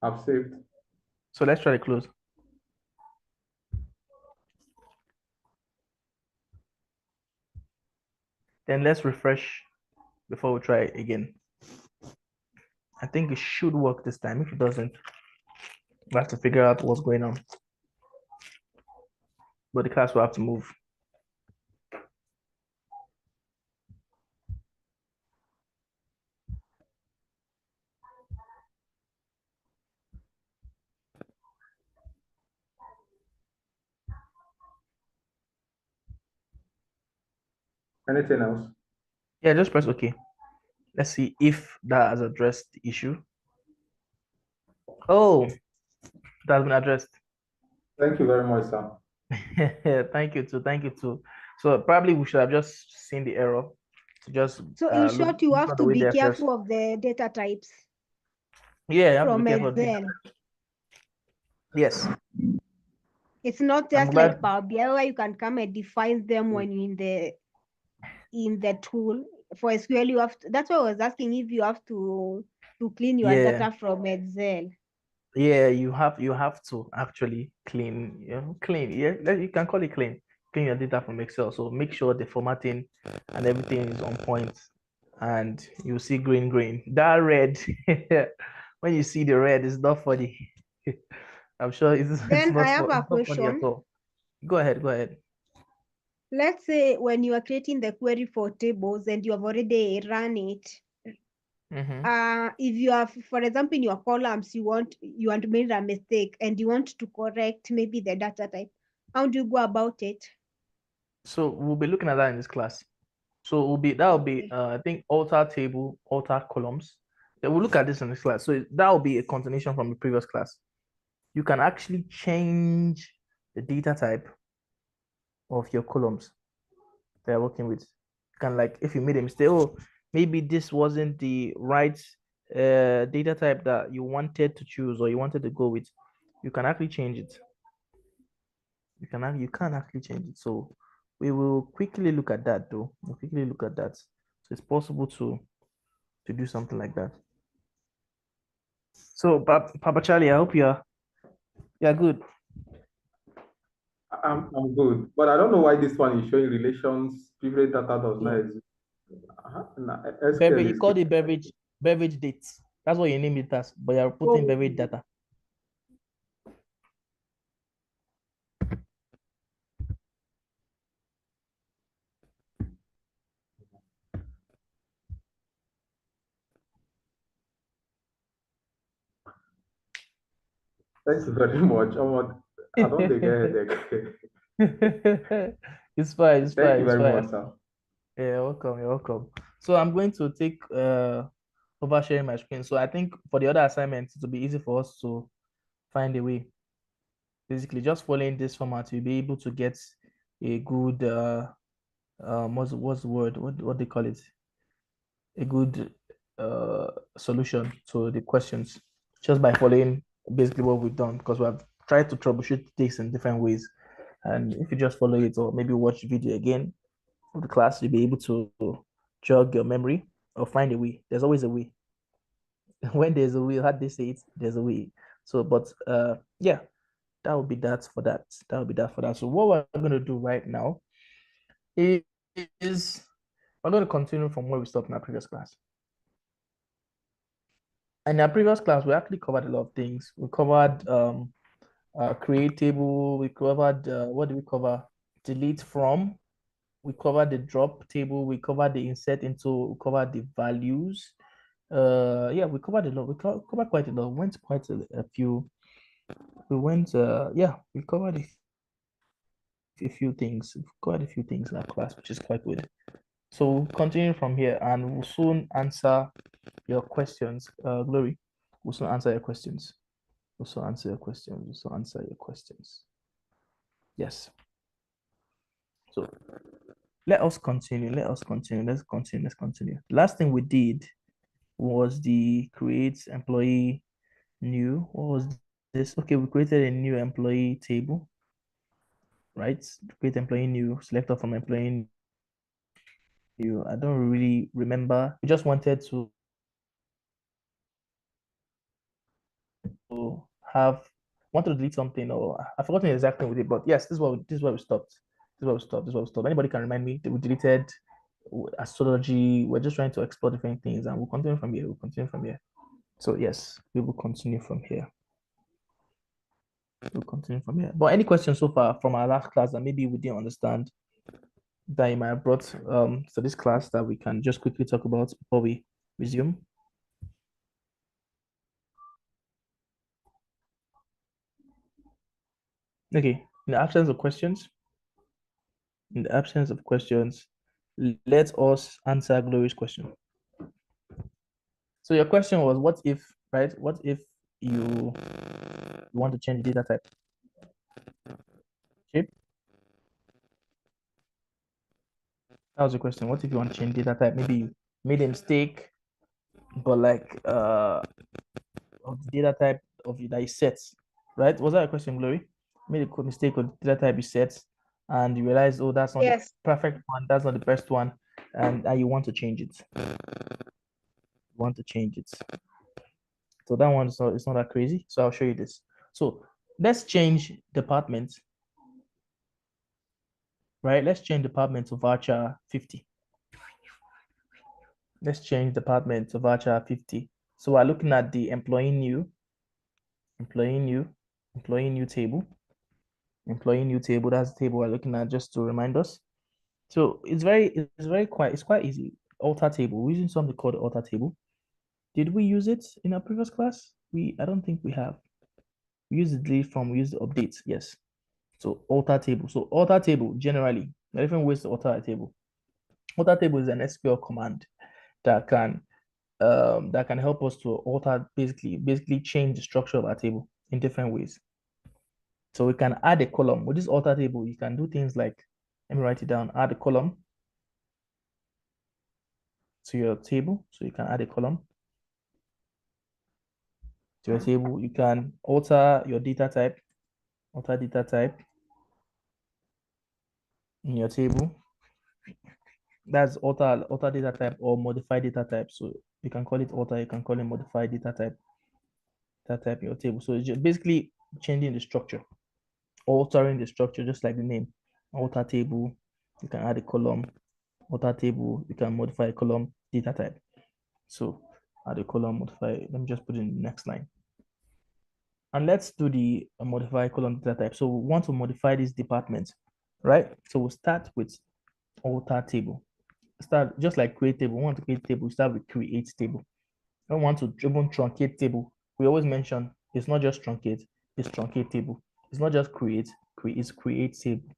I've saved. So let's try to close. Then let's refresh before we try it again. I think it should work this time. If it doesn't, we have to figure out what's going on. But the class will have to move. Anything else? Yeah, just press OK. Let's see if that has addressed the issue. Oh, that has been addressed. Thank you very much, sir. Thank you too. So probably we should have just seen the error. To just So in short, you have to be careful of the data types. Yeah, you have to from be careful. Excel. Yes. It's not just like Power BI where you can come and define them when you're in the tool. For SQL, you have to, that's why I was asking if you have to clean your data from Excel. Yeah, you have to actually clean. Yeah, you can call it clean your data from Excel. So make sure the formatting and everything is on point, and you see green. That red, when you see the red, it's not funny. I'm sure it's Then not, I have a not funny at question. all. Go ahead. Let's say when you are creating the query for tables and you have already run it. If you have, for example, in your columns, you want to make a mistake and you want to correct maybe the data type, how do you go about it? So we'll be looking at that in this class. So that'll be I think alter table, alter columns. Yeah, we'll look at this in this class. So that will be a continuation from the previous class. You can actually change the data type of your columns. they're working with. Kind of like if you made a mistake, oh, maybe this wasn't the right data type that you wanted to choose or you wanted to go with, you can actually change it. You can actually change it. So we will quickly look at that though. We'll quickly look at that. So it's possible to do something like that. So Papa Charlie, I hope you're good. I'm good, but I don't know why this one is showing relations. Privilege data does not Yeah. exist. SQL You is call it beverage dates. That's what you name it as, but you're putting Oh, beverage data. Thank you very much. I don't think I headache. It's fine, it's Thank fine, you it's very fine. much, sir. Yeah, you're welcome, you're welcome. So I'm going to take over sharing my screen. So I think for the other assignments, it will be easy for us to find a way. Basically, just following this format, you'll be able to get a good what's the word? What they call it? A good solution to the questions just by following basically what we've done, because we have tried to troubleshoot this in different ways. And if you just follow it or maybe watch the video again of the class, you'll be able to jog your memory or find a way. There's always a way. When there's a way, how they say it, there's a way. So, but yeah, that would be that for that. That would be that for that. So what we're going to do right now is we're going to continue from where we stopped in our previous class. In our previous class, we actually covered a lot of things. We covered create table. We covered what do we cover? Delete from. We covered the drop table. We covered the insert into. We covered the values. Yeah, we covered a lot. We covered quite a lot. We went quite a few. We went. Yeah, we covered a few things. We covered a few things in our class, which is quite good. So we'll continue from here, and we'll soon answer your questions. Glory, we'll soon answer your questions. Also answer your questions. Also answer your questions. Yes. So let us continue. Let us continue. Let's continue. Let's continue. Last thing we did was the create employee new. What was this? Okay, we created a new employee table, right? Create employee new, select from employee new. I don't really remember. We just wanted to have wanted to delete something, or I've forgotten exactly what we did, but yes, this is where we stopped. This is where we stopped. This is where we stopped. Anybody can remind me that we deleted astrology. We're just trying to explore different things, and we'll continue from here. We'll continue from here. So yes, we will continue from here. We'll continue from here. But any questions so far from our last class that maybe we didn't understand that you might have brought to this class that we can just quickly talk about before we resume? Okay, in the absence of questions, let us answer Glory's question. So your question was, what if, right? What if you want to change the data type? Okay. That was the question. What if you want to change data type? Maybe you made a mistake, but like of the data type of that is set, right? Was that a question, Glory? Made a mistake of the data type is set, and you realize, oh, that's not the yes. perfect one, that's not the best one, and you want to change it. You want to change it. So that one is not, it's not that crazy. So I'll show you this. So let's change department, right? Let's change department to voucher 50. Let's change department to voucher 50. So we're looking at the employee new table. Employee new table, that's the table we're looking at, just to remind us. So it's quite easy. Alter table. We're using something called alter table. Did we use it in our previous class? I don't think we have. We use the delete from, we use the update. Yes. So alter table. So alter table, generally, there are different ways to alter a table. Alter table is an SQL command that can help us to alter, basically change the structure of our table in different ways. So we can add a column with this alter table. You can do things like, let me write it down, add a column. to your table. So you can add a column to your table. You can alter your data type, in your table. That's alter data type or modify data type. So you can call it alter, you can call it modify data type in your table. So it's just basically changing the structure, altering the structure, just like the name. Alter table, you can add a column. Alter table, you can modify a column data type. So add a column, modify. Let me just put in the next line. And let's do the modify column data type. So we want to modify this department, right? So we'll start with alter table. Start just like create table. We want to create table, start with create table. I don't want to even truncate table. We always mention it's not just truncate, it's truncate table. It's not just it's create table.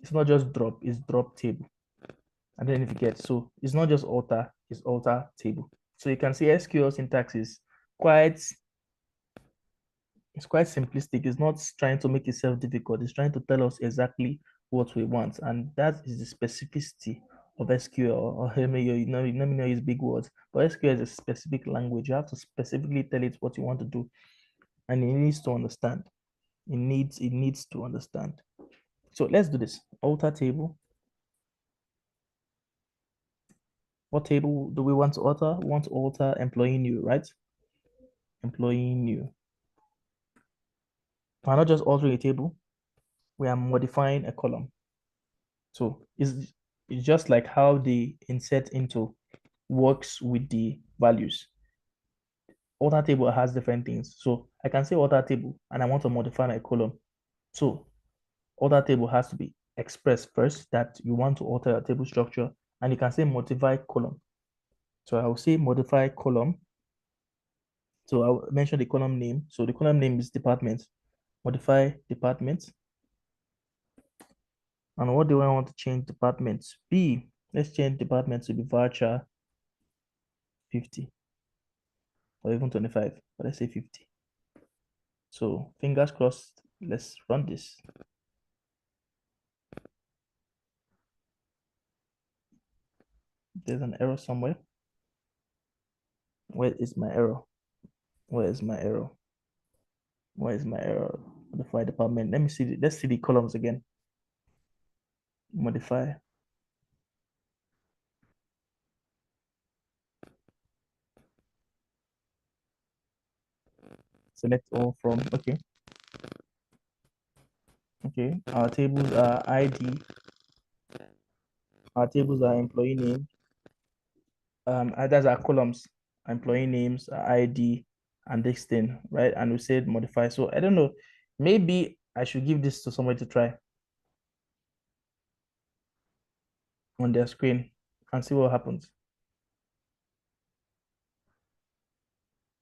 It's not just drop, it's drop table. And then if you get, so it's not just alter, it's alter table. So you can see SQL syntax is quite it's quite simplistic. It's not trying to make itself difficult. It's trying to tell us exactly what we want, and that is the specificity of SQL. Or let me use big words, but SQL is a specific language. You have to specifically tell it what you want to do, and it needs to understand. It needs to understand. So let's do this. Alter table. What table do we want to alter? We want to alter employee new, right? Employee new. We're not just altering a table, we are modifying a column. So it's just like how the insert into works with the values. Alter table has different things. So I can say alter table and I want to modify my column. So alter table has to be expressed first that you want to alter a table structure, and you can say modify column. So I will say modify column. So I'll mention the column name. So the column name is department. Modify department. And what do I want to change department to be? Let's change department to be voucher 50 or even 25, but let's say 50. So fingers crossed, let's run this. There's an error somewhere. Where is my error? Where is my error? Where is my error? Modify department. Let me see. Let's see the columns again. Modify. Select all from. Okay. Okay. Our tables are ID. Our tables are employee name. That's our columns. Employee names, ID, and this thing, right? And we said modify. So I don't know. Maybe I should give this to somebody to try on their screen and see what happens.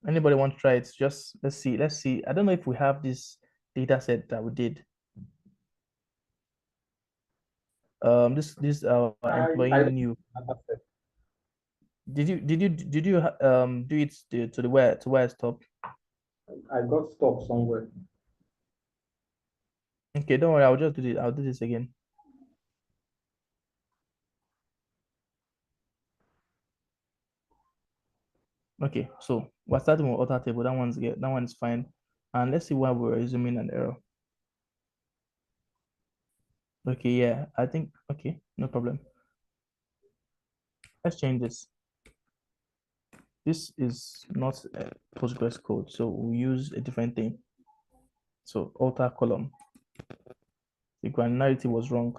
Anybody want to try it? Just let's see. I don't know if we have this data set that we did. This employee new. Did you do it to where it stopped? I got stuck somewhere. Okay, don't worry. I'll just do it. I'll do this again. Okay, so we're starting with alter table. That one's fine. And let's see why we're resuming an error. Okay, yeah, I think okay, no problem. Let's change this. This is not a Postgres code, so we'll use a different thing. So alter column. The granularity was wrong.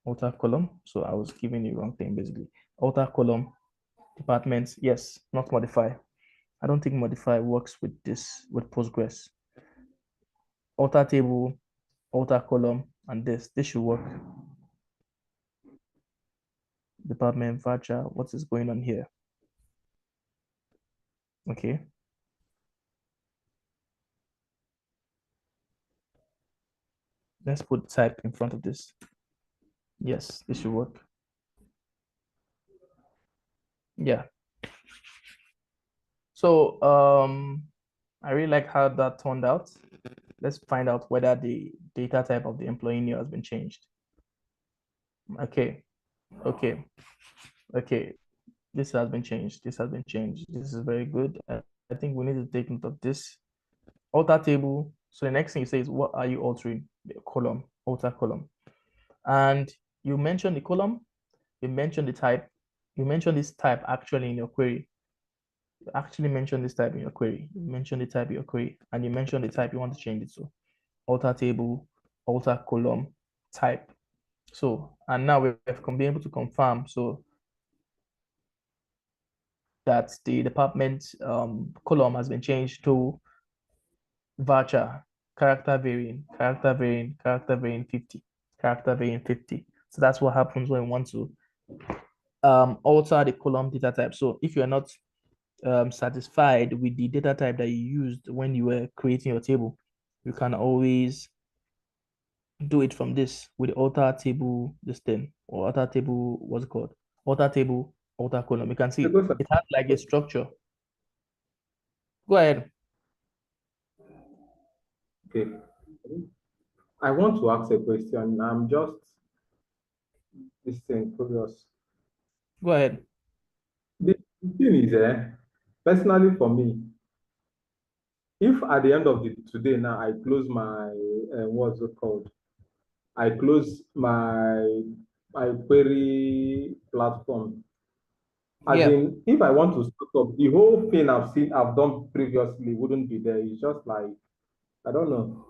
Alter column. So I was giving the wrong thing basically. Alter column, departments, yes, not modify. I don't think modify works with this, with Postgres. Alter table, alter column, and this should work. Department voucher, what is going on here? Okay. Let's put type in front of this. Yes, this should work. Yeah. So I really like how that turned out. Let's find out whether the data type of the employee new has been changed. Okay. This has been changed. This has been changed. This is very good. I think we need to take note of this. Alter table. So the next thing you say is, what are you altering? The column, alter column. And you mentioned the column, you mentioned the type, you mentioned this type actually in your query. You actually mentioned this type in your query. You mentioned the type in your query, and you mentioned the type you want to change it to. Alter table, alter column, type. So, and now we have been able to confirm so that the department column has been changed to varchar, character variant, character variant, character variant 50, character variant 50. So that's what happens when we want to alter the column data type. So if you're not satisfied with the data type that you used when you were creating your table, you can always do it from this with the alter table, this thing, or alter table, what's it called? Alter table, alter column. You can see it has like a structure. Go ahead. Okay. I want to ask a question. I'm just this thing curious. Go ahead. The thing is, personally for me, if at the end of the today now I close my what's it called? I close my query platform. As Yeah. in, if I want to start up, the whole thing I've done previously wouldn't be there. It's just like I don't know.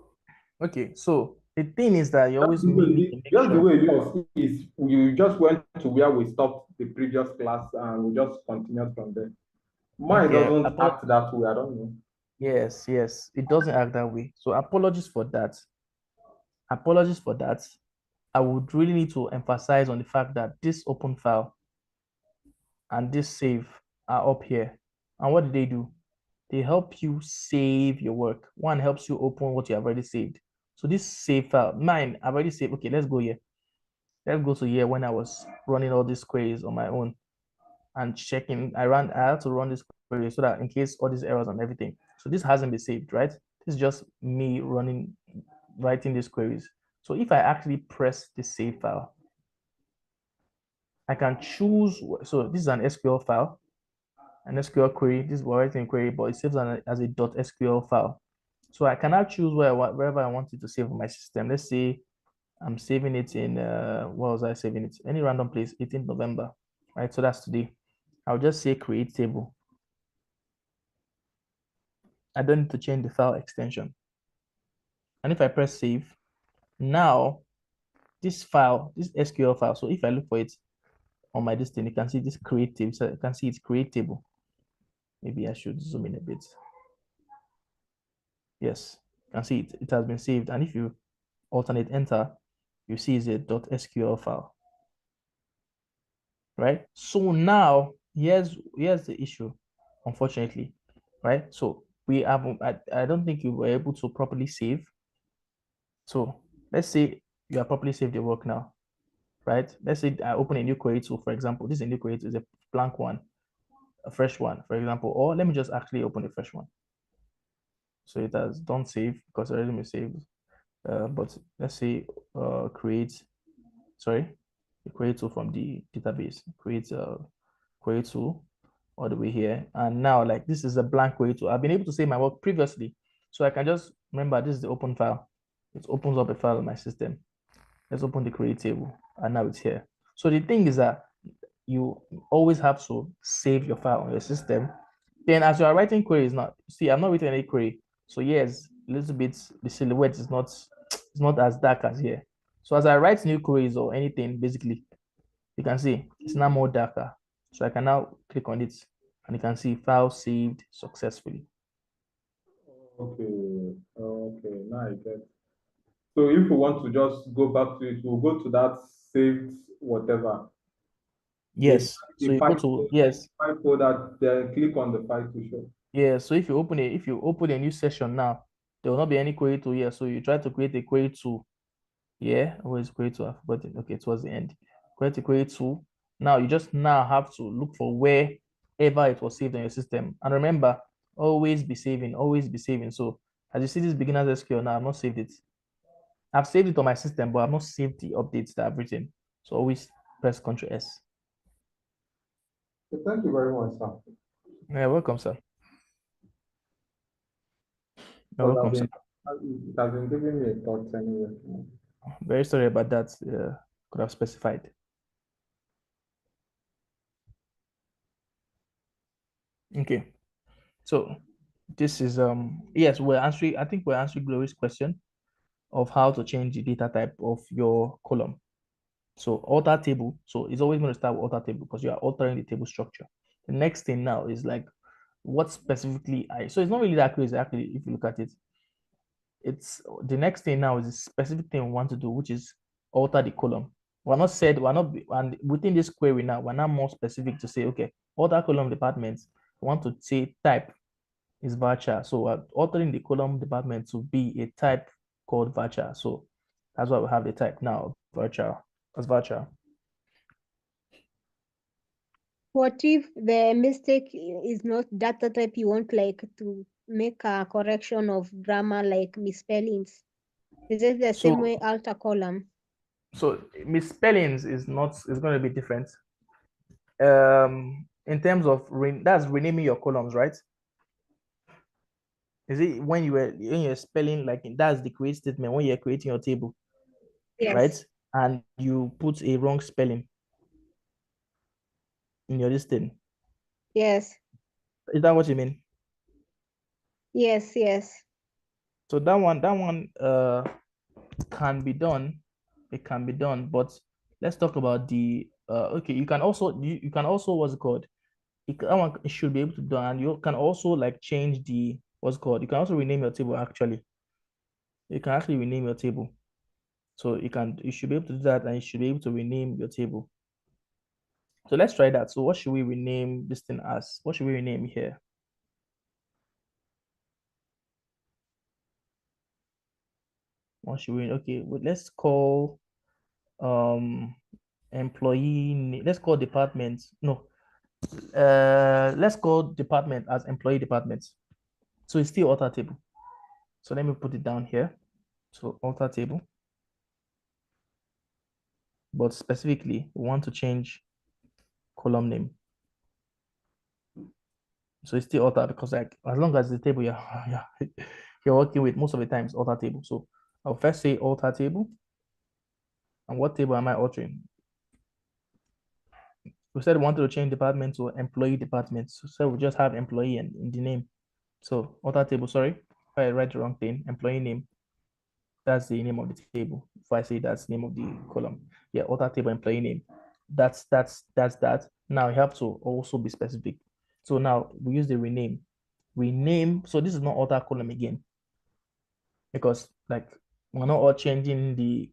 Okay. So the thing is that you Just always the way, need to make just the sure. way yours is, you just went to where we stopped the previous class and we just continued from there. Mine Okay. doesn't act that way. I don't know. Yes, yes. It doesn't act that way. So apologies for that. Apologies for that. I would really need to emphasize on the fact that this open file and this save are up here. And what do? They help you save your work. One helps you open what you have already saved. So this save file, mine, I've already saved. Okay, let's go here. Let's go to here when I was running all these queries on my own and checking. I had to run this query so that in case all these errors and everything. So this hasn't been saved, right? This is just me writing these queries. So if I actually press the save file, I can choose. So this is an SQL file, an SQL query. This is what writing query, but it saves as a .sql file. So I cannot choose wherever I want it to save on my system. Let's say I'm saving it in what was I saving it? Any random place, 18th November, right? So that's today. I'll just say create table. I don't need to change the file extension. And if I press save, now this file, this SQL file. So if I look for it on my this thing, you can see this create table. So you can see it's create table. Maybe I should zoom in a bit. Yes, you can see it has been saved. And if you alternate enter, you see it's a .sql file, right? So now here's the issue, unfortunately, right? So we have, I don't think you were able to properly save. So let's say you have properly saved your work now, right? Let's say I open a new query tool, for example. This is a new query tool, is a blank one, a fresh one, for example. Or let me just actually open a fresh one. So it has done save because it already been saved. But let's say create, sorry, a query tool from the database, create a query tool all the way here. And now like this is a blank query tool. I've been able to save my work previously. So I can just remember this is the open file. It opens up a file in my system. Let's open the create table and now it's here. So the thing is that you always have to save your file on your system. Then as you are writing queries now, see, I'm not writing any query. So yes, a little bit, the silhouette is not, it's not as dark as here. So as I write new queries or anything, basically, you can see it's now more darker. So I can now click on it and you can see file saved successfully. Okay, okay, now I get. So if we want to just go back to it, we'll go to that saved whatever. Yes. So The you go file, to, yes. file folder, then click on the file to show. Yeah. So if you open a new session now, there will not be any query tool here. So you try to create a query tool. Yeah, where's query tool? I forgot it. Okay, towards the end. Create a query tool. Now you just now have to look for wherever it was saved on your system. And remember, always be saving, always be saving. So as you see this beginner's SQL now, I've not saved it. I've saved it on my system, but I've not saved the updates that I've written. So always press Ctrl S. Thank you very much, sir. Yeah, welcome, sir. You're Because welcome, sir. it has been giving me a thought anyway. Very sorry about that. Could have specified. Okay. So this is yes, we're answering, I think we're answering Glory's question of how to change the data type of your column. So alter table. So it's always going to start with alter table because you are altering the table structure. The next thing now is like what specifically so it's not really that crazy actually if you look at it. It's the next thing now is a specific thing we want to do, which is alter the column. We're not, and within this query now, we're now more specific to say, okay, alter column departments. We want to say type is varchar. So we're altering the column department to be a type called varchar. So that's why we have the type now, varchar, as varchar. What if the mistake is not data type? You want like to make a correction of grammar, like misspellings. Is it the same way alter column? So misspellings is not, is going to be different. In terms of that's renaming your columns, right? Is it when you're spelling, like that's the create statement when you're creating your table, Yes. right? And you put a wrong spelling in your listing. Yes. Is that what you mean? Yes, yes. So that one can be done. It can be done, but let's talk about the okay, you can also what's it called? That one should be able to do, and you can also like change the what's it called? You can also rename your table actually. You can actually rename your table. So you should be able to do that, and you should be able to rename your table. So let's try that. So what should we rename this thing as? What should we rename here? What should we, okay, well, let's call employee, let's call department. No, let's call department as employee department. So it's still alter table. So let me put it down here. So alter table. But specifically, we want to change column name. So it's still alter because like as long as the table you're working with, most of the times alter table. So I'll first say alter table. And what table am I altering? We said we wanted to change department to employee department. So we just have employee in the name. So alter table, sorry, if I write the wrong thing, employee name, that's the name of the table. If I say that's the name of the column, yeah, alter table employee name. That's that. Now you have to also be specific. So now we use the rename. Rename. So this is not alter column again, because like we're not all changing the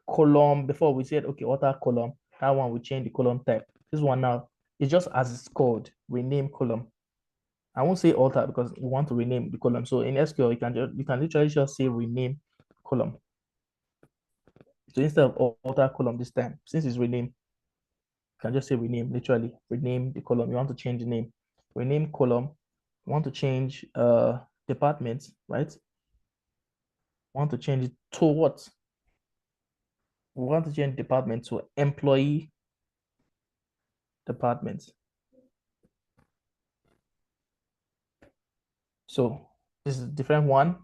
column. Before we said okay, alter column. That one we change the column type. This one now is just as it's called, rename column. I won't say alter because we want to rename the column. So in SQL, you can literally just say rename column. So instead of alter column this time, since it's rename, you can just say rename, literally rename the column. You want to change the name, rename column. You want to change department, right? Want to change it to what? We want to change department to employee department. So this is a different one,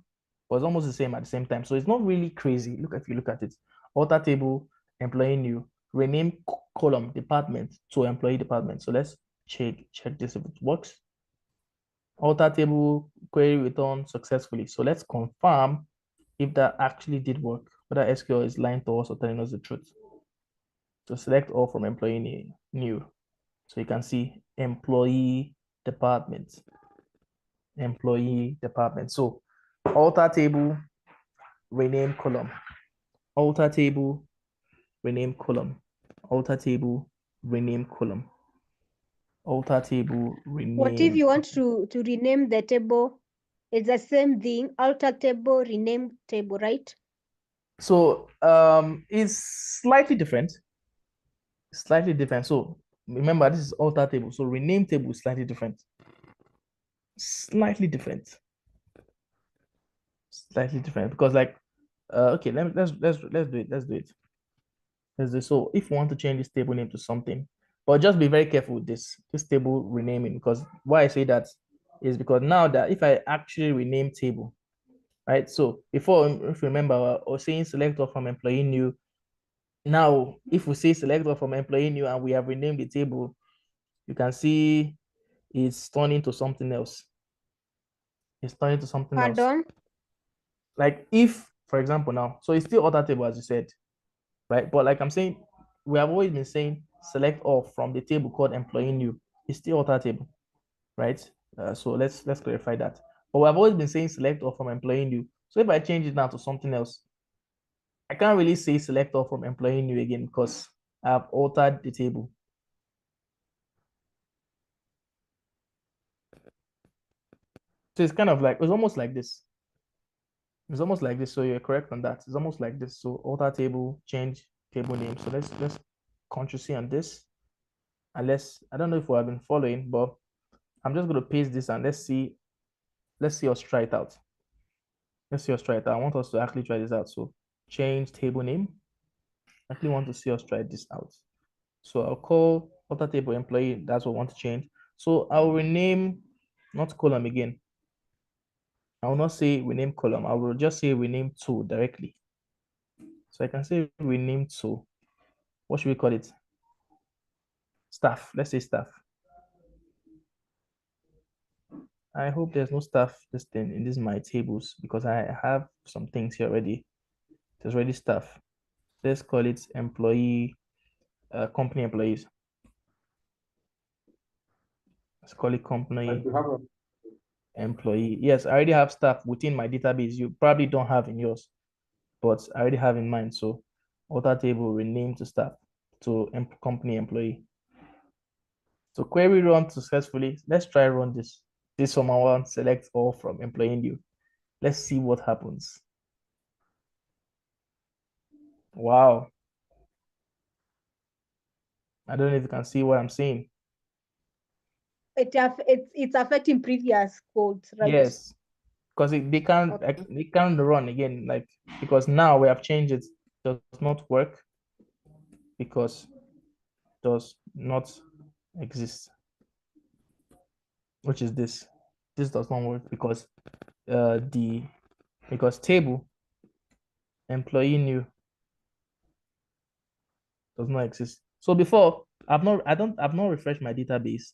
but it's almost the same at the same time. So it's not really crazy. If you look at it, alter table, employee new, rename column department to employee department. So let's check this if it works. Alter table query returned successfully. So let's confirm if that actually did work, whether SQL is lying to us or telling us the truth. So select all from employee new. So you can see employee department. Employee department. So alter table, rename column. Alter table, rename column. Alter table, rename column. Alter table, rename. What if you want to rename the table? It's the same thing, alter table, rename table, right? So it's slightly different. Slightly different. So remember, this is alter table. So rename table is slightly different. Slightly different. Slightly different because like okay, let's do it. Let's do it. So if we want to change this table name to something, But just be very careful with this table renaming, because why I say that is because now that if I actually rename table, right? So before, if you remember, I was saying select all from employee new. Now, if we say select all from employee new and we have renamed the table, you can see it's turning to something else. It's turning to something else. Pardon? Like if, for example, now, so it's still other table as you said, right? But like I'm saying, we have always been saying select all from the table called employee new. It's still other table, right? So let's clarify that. But we have always been saying select all from employee new. So if I change it now to something else, I can't really say select all from employee new again because I've altered the table. So it's kind of like, it's almost like this. It's almost like this. So you're correct on that. It's almost like this. So alter table, change table name. So let's Ctrl C on this. Unless I don't know if we have been following, but I'm just going to paste this and let's see us try it out. Let's see us try it out. I want us to actually try this out. So change table name. I actually want to see us try this out. So I'll call alter table employee. That's what I want to change. So I'll rename, not column again. I will not say rename column. I will just say rename to directly. So I can say rename to, what should we call it? Staff. Let's say staff. I hope there's no staff this thing in this my tables because I have some things here already. There's already staff. Let's call it employee, company employees. Let's call it company employee. Yes, I already have staff within my database. You probably don't have in yours, but I already have in mind. So alter table rename to staff to company employee. So query run successfully. Let's try run this. This someone select all from employee new. Let's see what happens. Wow. I don't know if you can see what I'm saying. It's affecting previous codes, right? Yes, because they can't Okay. they can't run again, like because now we have changed it. Does not work because does not exist, which is this. This does not work because because table employee new does not exist. So before I've not refreshed my database.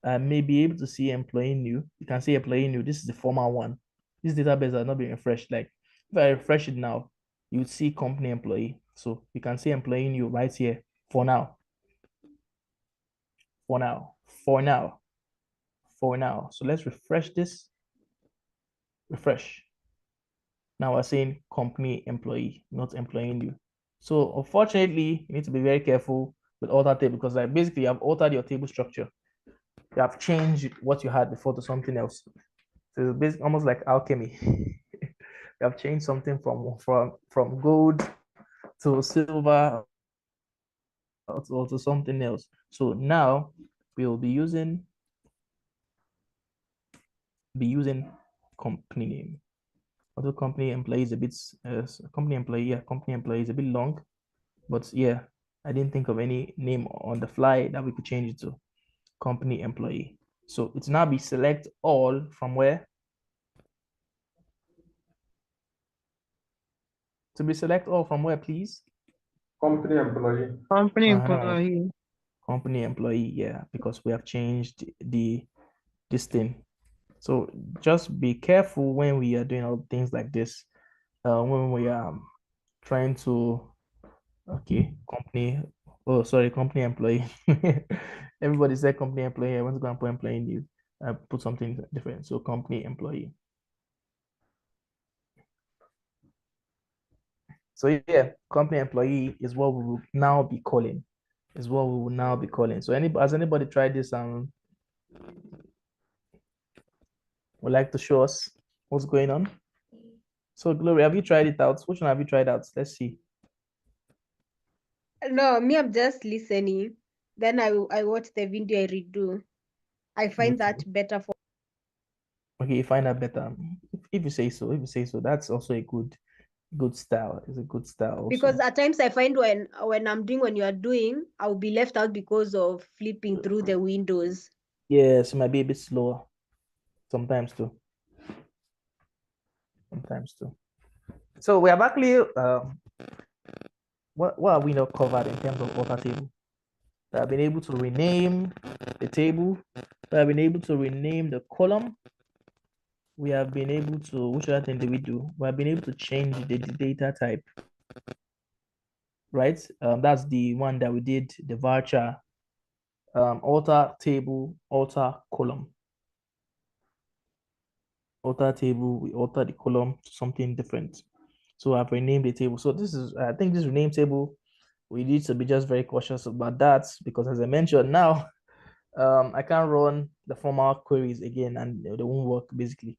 I may be able to see employee new. You can see employee new. This is the former one. This database has not been refreshed. Like if I refresh it now, you would see company employee. So you can see employee new right here for now. For now. For now. For now. So let's refresh this. Refresh. Now we're saying company employee, not employee new. So unfortunately, you need to be very careful with all that table because like basically you have altered your table structure. You have changed what you had before to something else. So it's basically almost like alchemy. You have changed something from gold to silver or to something else. So now we'll be using company name. Although company employee is a bit company employee is a bit long, but yeah, I didn't think of any name on the fly that we could change it to company employee. So it's now be select all from where? To be select all from where, please? Company employee. Company No. employee. Company employee, yeah, because we have changed this thing. So just be careful when we are doing all things like this. When we are trying to, okay, company, oh sorry, company employee. Everybody said company employee. I want to go and put employee new. Put something different. So company employee. So yeah, company employee is what we will now be calling. Is what we will now be calling. So has anybody tried this? Would like to show us what's going on? So Glory, have you tried it out? Which one have you tried out? Let's see. No, me, I'm just listening. Then I watch the video, I redo. I find that better for. Okay, you find that better. If you say so, that's also a good Good style. It's a good style also. Because at times I find when you are doing, I'll be left out because of flipping through the windows. Yes, it might be a bit slower. Sometimes too. Sometimes too. So we have actually what have we not covered in terms of author table? We have been able to rename the table. We have been able to rename the column. We have been able to, which other thing did we do? We have been able to change the data type, right? That's the one that we did, the voucher, author table, author column. Author table, we alter the column to something different. So I've renamed the table. So this is, I think this rename table, we need to be just very cautious about that because as I mentioned now, I can't run the formal queries again and they won't work basically.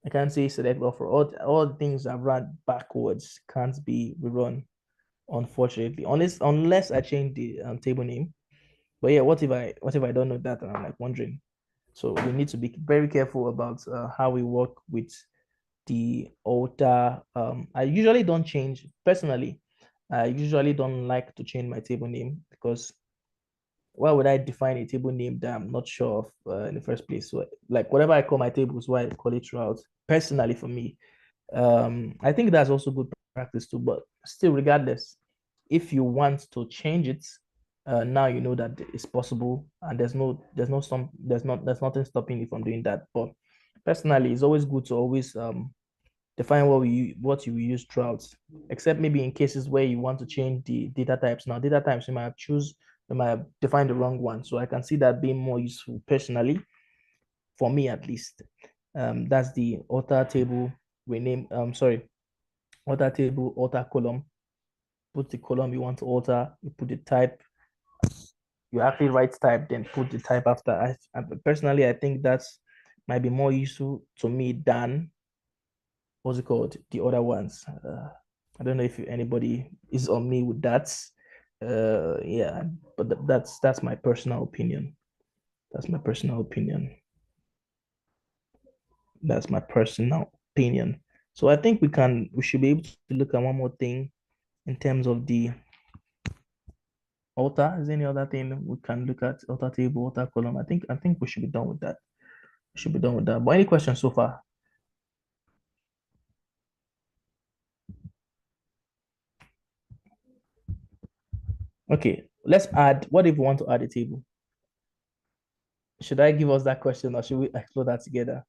I can't say select all for all the things I've run backwards can't be rerun, unfortunately, unless I change the table name. But yeah, what if I don't know that and I'm like wondering? So we need to be very careful about how we work with the alter. I usually don't change personally. I usually don't like to change my table name because why would I define a table name that I'm not sure of in the first place? So like whatever I call my tables, why I call it throughout. Personally, for me, I think that's also good practice too. But still, regardless, if you want to change it, now you know that it's possible, and there's nothing stopping you from doing that. But personally, it's always good to always define what you use throughout, except maybe in cases where you want to change the data types. Now, data types you might have defined the wrong one. So I can see that being more useful personally, for me at least. That's the author table rename. Sorry, author table, author column. Put the column you want to alter. You put the type. You actually write type, then put the type after. Personally, I think that's might be more useful to me than what's it called? The other ones. I don't know if anybody is on me with that. Yeah, but that's my personal opinion. That's my personal opinion. That's my personal opinion. So I think we should be able to look at one more thing in terms of the alter. Is there any other thing we can look at? Alter table, alter column. I think we should be done with that. We should be done with that. But any questions so far? Okay, let's add. What if we want to add a table? Should I give us that question or should we explore that together?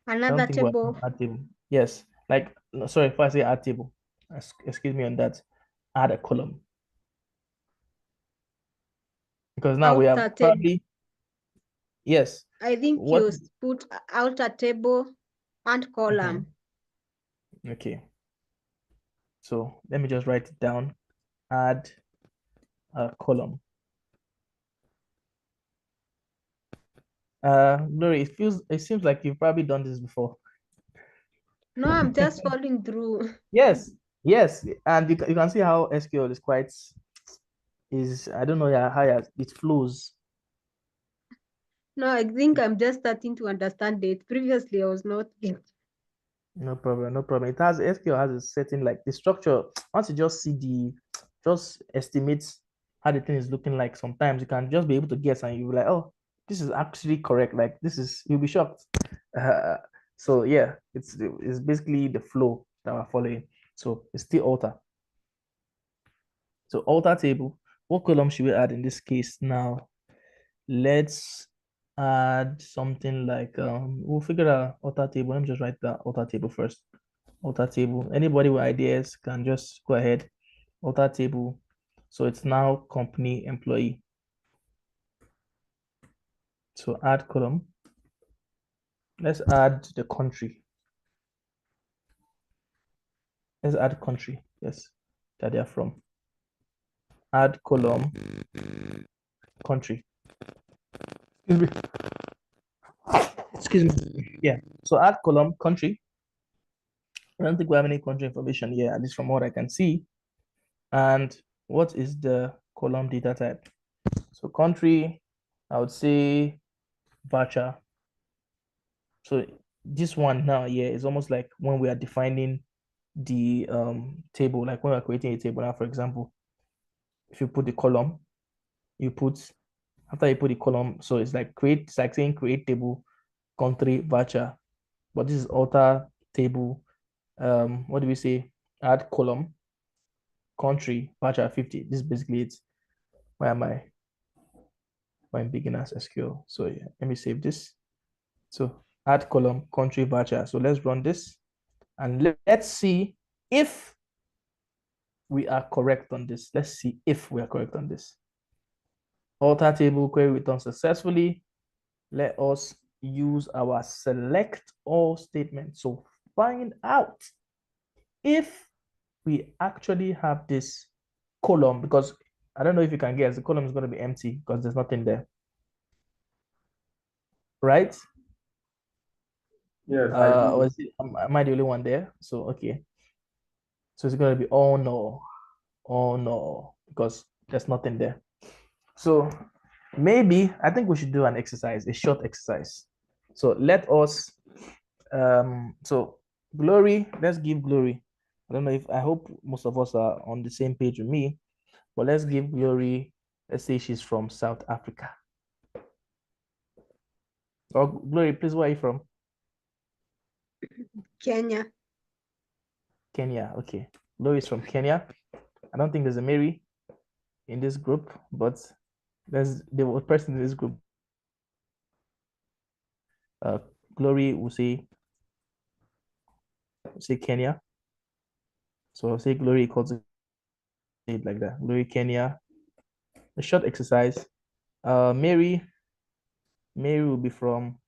I don't Another think we're table. add table. Yes, like no, sorry if I say add table. Excuse me on that. Add a column because now we have Outer table. probably yes. I think What? you put outer table and column. Okay. So let me just write it down. Add a column. Lori, it seems like you've probably done this before. No, I'm just following through. Yes, yes, and you can see how SQL is quite I don't know how it flows. No, I think I'm just starting to understand it. Previously, I was not. No problem, no problem. SQL has a certain like the structure. Once you just see just estimate how the thing is looking like. Sometimes you can just be able to guess, and you'll be like, oh, this is actually correct. Like you'll be shocked. Uh, so yeah, it's basically the flow that we're following. So it's still alter. So alter table. What column should we add in this case now? Let's add something like we'll figure out alter table. Let me just write the alter table first. Alter table. Anybody with ideas can just go ahead. Alter table. So it's now company employee. So add column. Let's add the country. Let's add country. Yes, that they're from. Add column country. Excuse me. Excuse me. Yeah. So add column country. I don't think we have any country information here, at least from what I can see. And what is the column data type? So country, I would say voucher. So this one now, yeah, is almost like when we are defining the table, like when we're creating a table. Now, for example, if you put the column, you put after you put the column, so it's like saying create table, country, voucher. But this is alter table. What do we say? Add column, country, voucher 50. This is basically it. Why am I? Why I'm beginners SQL? So yeah, let me save this. So add column, country, voucher. So let's run this and let's see if we are correct on this. Let's see if we are correct on this. Alter table query returned successfully. Let us use our select all statement. So find out if we actually have this column, because I don't know if you can guess, the column is going to be empty because there's nothing there, right? Yes, I do. Or am I the only one there? So, okay. So it's going to be, oh no, because there's nothing there. So maybe I think we should do an exercise, a short exercise. So let us, so Glory, let's give Glory. I don't know if, I hope most of us are on the same page with me, but let's give Glory, let's say she's from South Africa. Oh, Glory, please, where are you from? Kenya. Kenya, okay. Glory is from Kenya. I don't think there's a Mary in this group, but there's the person in this group. Glory will say Kenya. So I'll say Glory equals it like that. Glory Kenya. A short exercise. Mary will be from,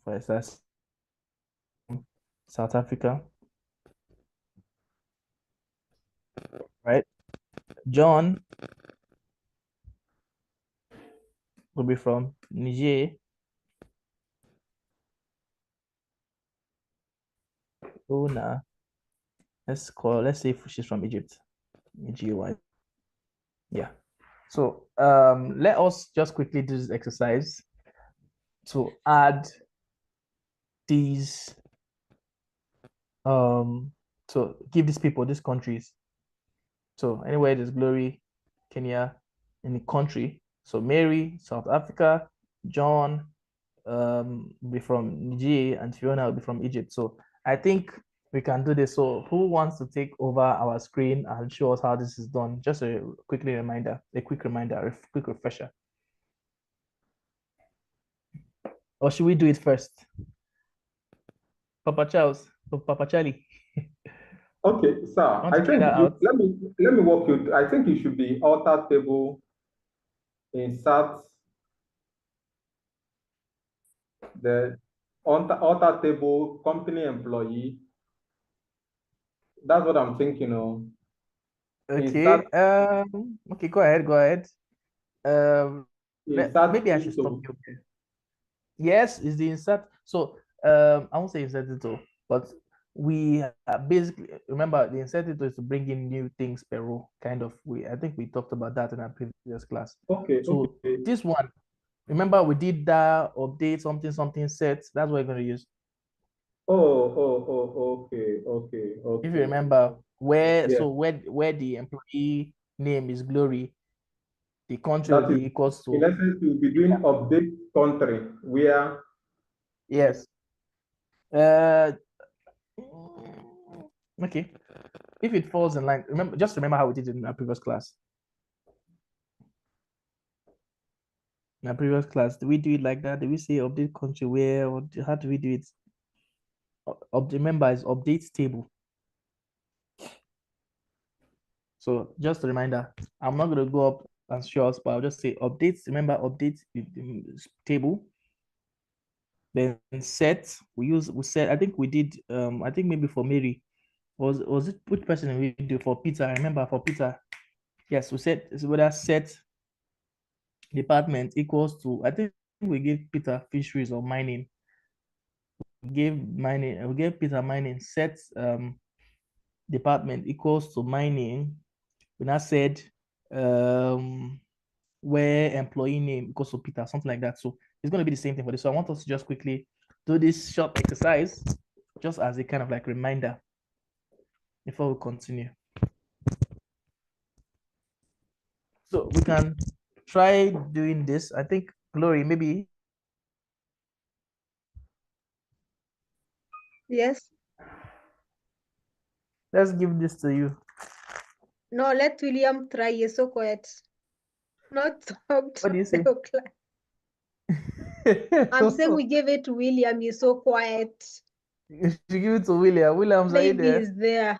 for instance, South Africa, right? John will be from Niger. Una, let's say she's from Egypt. EGY. Yeah. So let us just quickly do this exercise to add these so give these people these countries. So anyway, there's Glory, Kenya, in the country. So Mary, South Africa, John will be from Niger, and Fiona will be from Egypt. So I think we can do this. So who wants to take over our screen and show us how this is done? Just a quick reminder, a quick refresher. Or should we do it first? Papa Charles, Papa Charlie. Okay, sir. Want I to try think that out? let me walk you. I think it should be alter table, insert the alter table, company employee. That's what I'm thinking of. Insert Okay. Okay, go ahead. Go ahead. insert Maybe I should stop into. you. Yes, is the insert. So I won't say insert it all, but we basically remember the insert it is to bring in new things per row. Kind of. I think we talked about that in our previous class. Okay, So okay. this one, remember we did that update something set. That's what we're going to use. Okay, If you okay. remember where, Yeah, so where the employee name is Glory, the country will that is be equals in to essence you'll be doing Kenya. update country where Yes. Uh, okay. If it falls in line, remember how we did it in our previous class. In our previous class, did we do it like that? Did we say update country where, or how do we do it? Remember, is update table. So just a reminder, I'm not going to go up and show us, but I'll just say updates. Remember, update table. Then set. We said, I think we did. I think maybe for Mary, was it which person we do for Peter? I remember for Peter. Yes, we said whether set department equals to, I think we gave Peter fisheries or mining. We gave Peter mining, set department equals to mining. We now said where employee name equals to Peter, something like that. So it's going to be the same thing for this. So I want us to just quickly do this short exercise just as a kind of like reminder before we continue. So we can try doing this. I think Glory, maybe. Yes. Let's give this to you. No, let William try. You're so quiet. Not talk What do you say? I'm saying we gave it to William. You're so quiet. You should give it to William. William's are you Baby there? is there.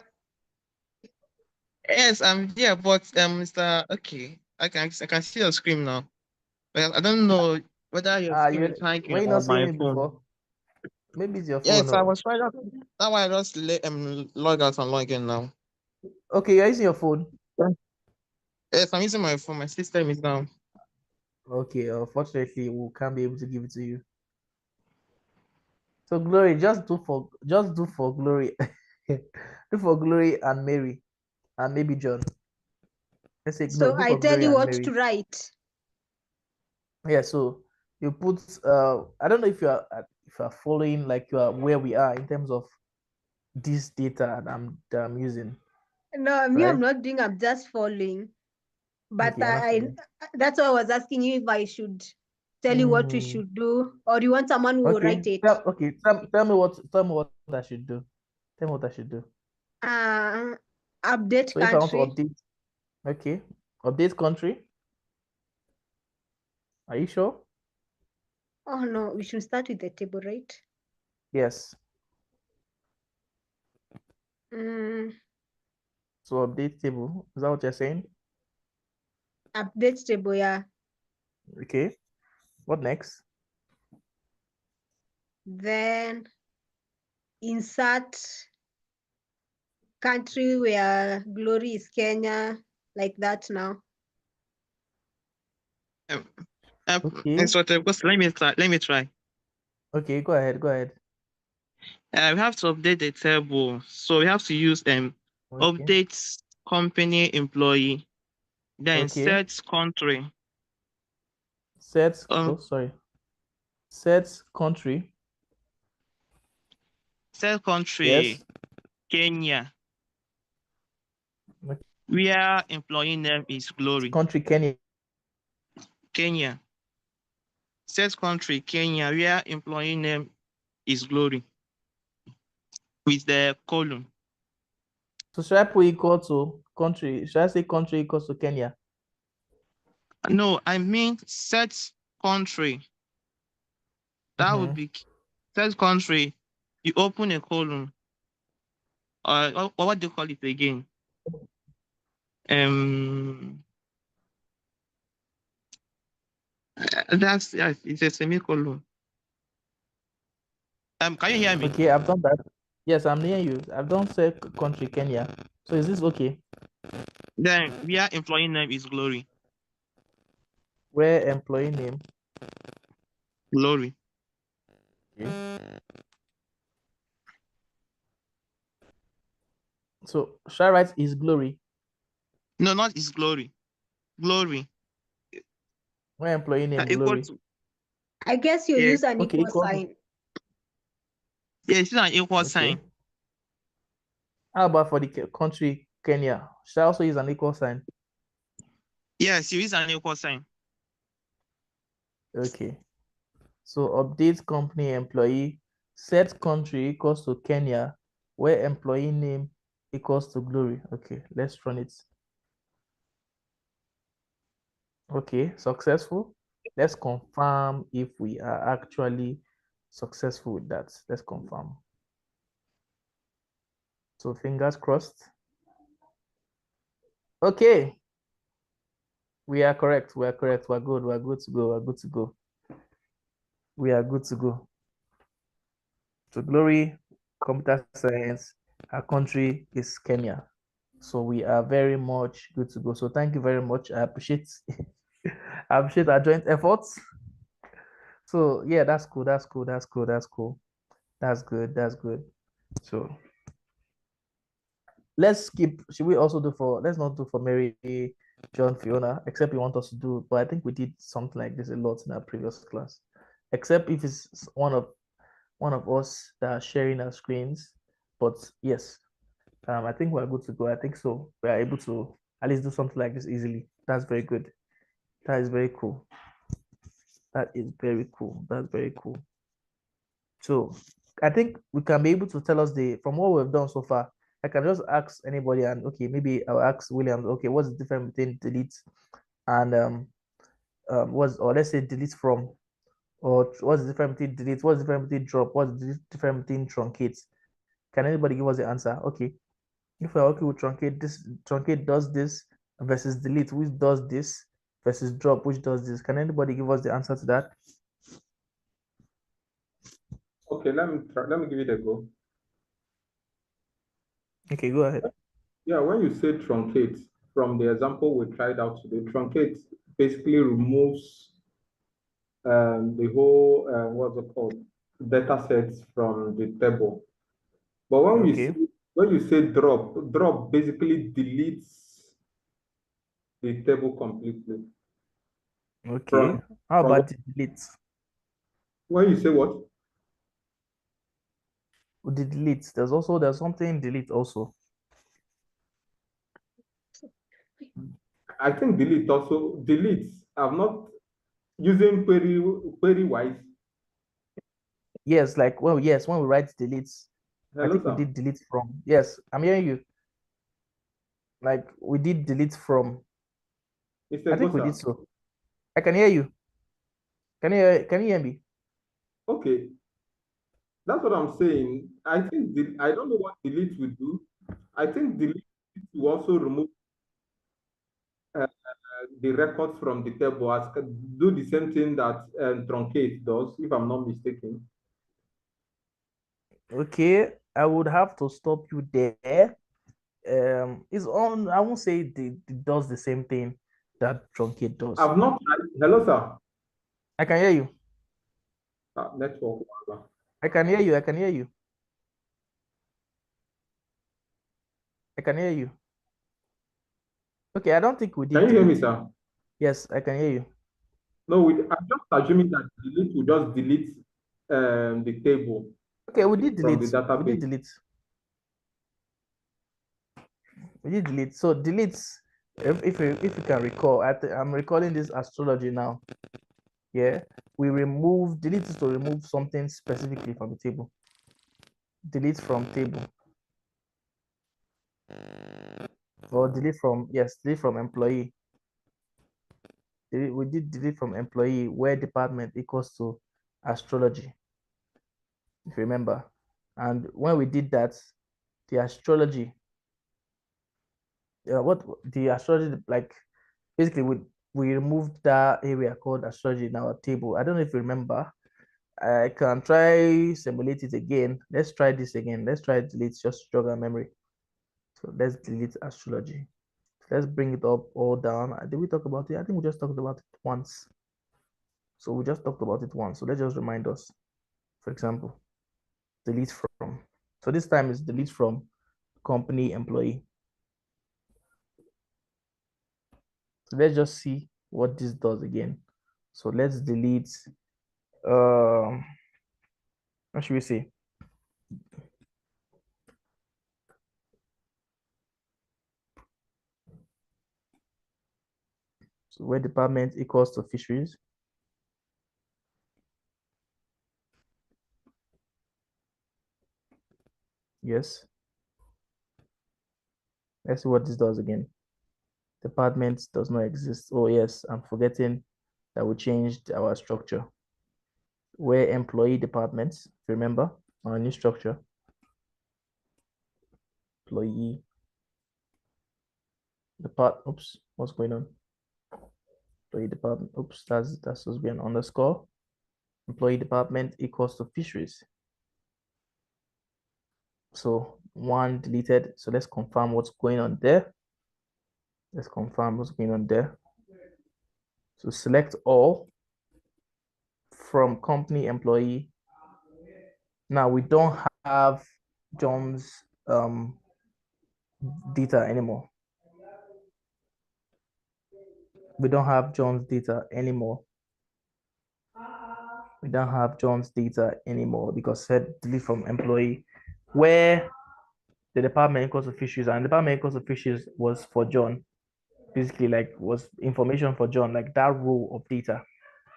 Yes, I'm here, but Mr. Okay, I can see your screen now. But I don't know whether your screen is hanging Were you or not seeing my it phone. before? Maybe it's your phone. Yes, I Oh. was trying. That's why I just log out and log in now. Okay, you're using your phone. Yes, I'm using my phone. My system is down. Okay, unfortunately, we can't be able to give it to you. So Glory, just do for Glory, do for Glory and Mary, and maybe John. Let's say no, So do I for tell Glory you and what Mary. to write. Yeah, so you put I don't know if you are following like you are where we are in terms of this data that I'm using. No, me, I'm Right? not doing. I'm just following. But Okay, you're not following. that's why I was asking you if I should tell you what you should do, or you want someone who will Okay. write it. Tell me what I should do. Tell me what I should do. Update So if I want to country. update, okay, update country. Are you sure? Oh no, we should start with the table, right? Yes. Mm, So update table. Is that what you're saying? update table, yeah. Okay. What next? Then insert country where glory is Kenya, like that now. Okay. Instructor, because let me try. Let me try. Okay, go ahead. Go ahead. We have to update the table, so we have to use Okay. update company employee, then Okay. set country. Set. Oh, Um, sorry. Set country. set country Yes. Kenya, Okay. where employee name is Glory. Country Kenya. Kenya. Set country Kenya, where employee name is Glory, with the column. So should I put equal to country? Should I say country equals to Kenya? No, I mean set country. That would be set country. You open a column. Or what do you call it again? That's yes, it's a semicolon. Can you hear me? Okay, I've done that. Yes, I'm near you. I've done set country Kenya. So is this okay? Then where employee name is Glory. Where employee name? Glory. Okay. So should I write is glory? No, not is Glory. Glory. Where employee name Equal glory? to I guess you yeah, use an Okay, equal equal. sign. yeah, it's an equal Okay. sign. How about for the country Kenya? Should I also use an equal sign? Yes, you use an equal sign. Okay. So update company employee, set country equals to Kenya, where employee name equals to glory. Okay, let's run it. Okay, successful. Let's confirm if we are actually successful with that. Let's confirm. So fingers crossed. Okay. We are correct. We are correct. We're good. We're good to go. We're good to go. We are good to go. So glory, computer science, our country is Kenya. So we are very much good to go. So thank you very much. I appreciate I appreciate our joint efforts. So yeah, that's cool. That's cool. That's cool. That's cool. That's good. That's good. So let's skip. Should we also do for let's not do for Mary, John, Fiona, except you want us to do, but I think we did something like this a lot in our previous class. Except if it's one of one of us that are sharing our screens. But yes, I think we're good to go. I think so. We are able to at least do something like this easily. That's very good. That is very cool. That is very cool. That's very cool. So I think we can be able to tell us from what we've done so far. I can just ask anybody, and okay, maybe I'll ask Williams. Okay, what's the difference between delete and or let's say delete from, or what's the difference between delete? What's the difference between drop? What's the difference between truncate? Can anybody give us the answer? Okay, if we're okay with truncate, this truncate does this versus delete, which does this versus drop, which does this. Can anybody give us the answer to that? Okay, let me try, let me give it a go. Okay, go ahead. Yeah, when you say truncate, from the example we tried out today, truncate basically removes the whole what's it called, data sets from the table. But Okay. when you say drop basically deletes the table completely. Okay. From How from about the delete? when you say what? With the delete, there's something delete also. I think deletes. I'm not using query wise. Yes, like yes, when we write delete, I Hello, think we sir. did delete from. Yes, I'm hearing you. Like we did delete from. Mr. I think we Gosa. did so. I can hear you. Can you hear me? Okay, that's what I'm saying. I think I don't know what delete will do. I think delete will also remove the records from the table, do the same thing that truncate does, if I'm not mistaken. Okay, I would have to stop you there. It's on. I won't say it does the same thing that truncate does. I've not tried. Hello, sir. I can hear you. Network. I can hear you. I can hear you. I can hear you. Okay, I don't think we Can did you hear me, delete. sir? Yes, I can hear you. No, I'm just assuming that delete will just delete the table Okay, we did from the delete. We did database. delete. We did delete. So delete, if you can recall, I'm recalling this astrology now. Yeah, we remove delete is to remove something specifically from the table. Delete from table, or delete from employee. We did delete from employee where department equals to astrology, if you remember. And when we did that, the astrology, what the astrology, like basically we removed that area called astrology in our table. I don't know if you remember. I can try simulate it again. Let's try this again. Let's try delete, just jog our memory. So let's delete astrology. Let's bring it up all down. Did we talk about it? I think we just talked about it once. So we just talked about it once. So let's just remind us. For example, delete from. So this time is delete from company employee. So let's just see what this does again. So let's delete, what should we say? So where department equals to fisheries. Yes. Let's see what this does again. Department does not exist. Oh yes, I'm forgetting that we changed our structure. Where employee departments, remember our new structure. Employee oops, what's going on? Employee department, oops, that's supposed to be an underscore. Employee department equals to fisheries. So one deleted. So let's confirm what's going on there. Let's confirm what's going on there. So select all from company employee. Now we don't have John's data anymore. We don't have John's data anymore. we don't have John's data anymore because said delete from employee, where the department equals to fishes, and the department equals to fishes was for John, basically like was information for John, like that row of data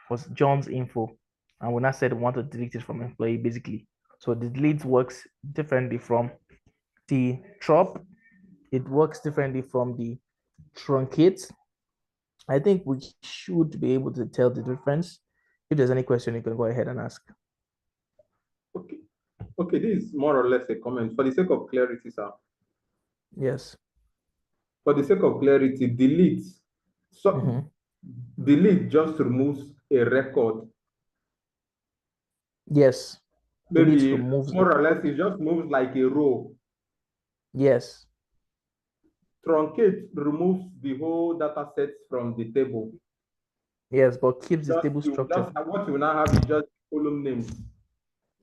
was John's info, and when I said we want to delete it from employee, basically. So the delete works differently from the drop. It works differently from the truncate. I think we should be able to tell the difference. If there's any question, you can go ahead and ask. Okay. Okay, this is more or less a comment. For the sake of clarity, sir. Yes. For the sake of clarity, delete. So delete just removes a record. Yes. Delete Maybe removes more or less, it just moves like a row. Yes. Truncate removes the whole data set from the table. Yes, but keeps the table structure. Just what you now have is just column names.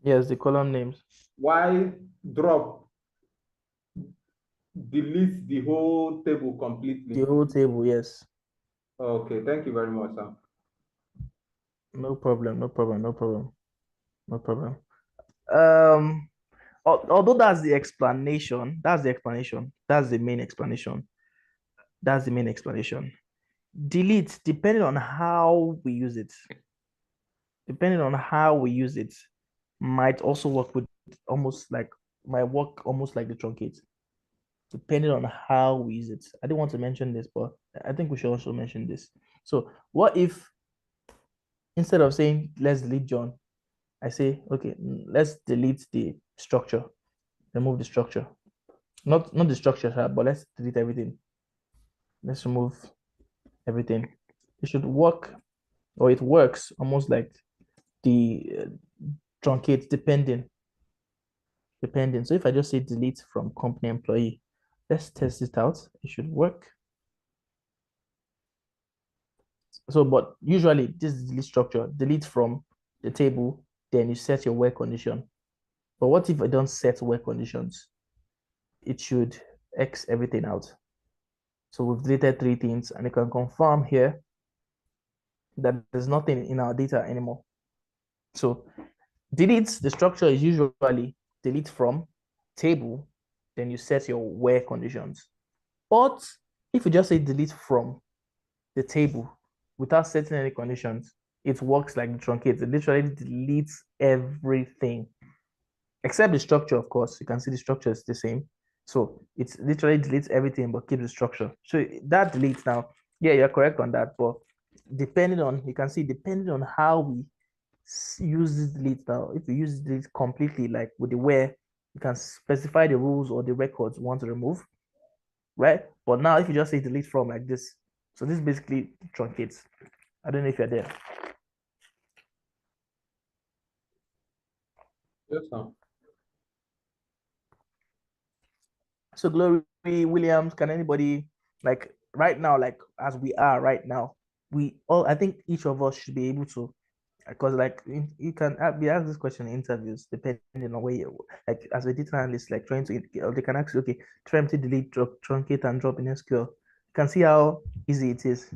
Yes, the column names. Why drop deletes the whole table completely? The whole table, yes. Okay, thank you very much, sir. No problem, no problem, no problem, no problem. Although that's the explanation, that's the explanation, that's the main explanation, that's the main explanation. Delete, depending on how we use it, might also work with might work almost like the truncate, depending on how we use it. I didn't want to mention this, but I think we should also mention this. So what if instead of saying let's delete John, I say, okay, let's delete the structure, remove the structure. Not the structure, but let's delete everything. Let's remove everything. It should work, or it works almost like the truncate depending. So if I just say delete from company employee, let's test it out. It should work. So, but usually this is delete structure, delete from the table, then you set your where condition. But what if I don't set where conditions? It should X everything out. So we've deleted 3 things, and you can confirm here that there's nothing in our data anymore. So delete, the structure is usually delete from table, then you set your where conditions. But if you just say delete from the table without setting any conditions, it works like the truncate. It literally deletes everything except the structure, of course. You can see the structure is the same. So it literally deletes everything but keeps the structure. So that deletes now. Yeah, you're correct on that. But depending on, you can see, depending on how we use this delete now, if we use delete completely, like with the where, you can specify the rules or the records you want to remove, right? But now if you just say delete from like this, so this basically truncates. I don't know if you're there. Yes, sir. So Glory Williams, can anybody, like right now, like as we are right now, we all, I think each of us should be able to, because like you can be asked this question in interviews depending on where you, like as a data analyst, like trying to, they can ask you, okay, try to delete, drop, truncate, and drop in SQL. You can see how easy it is.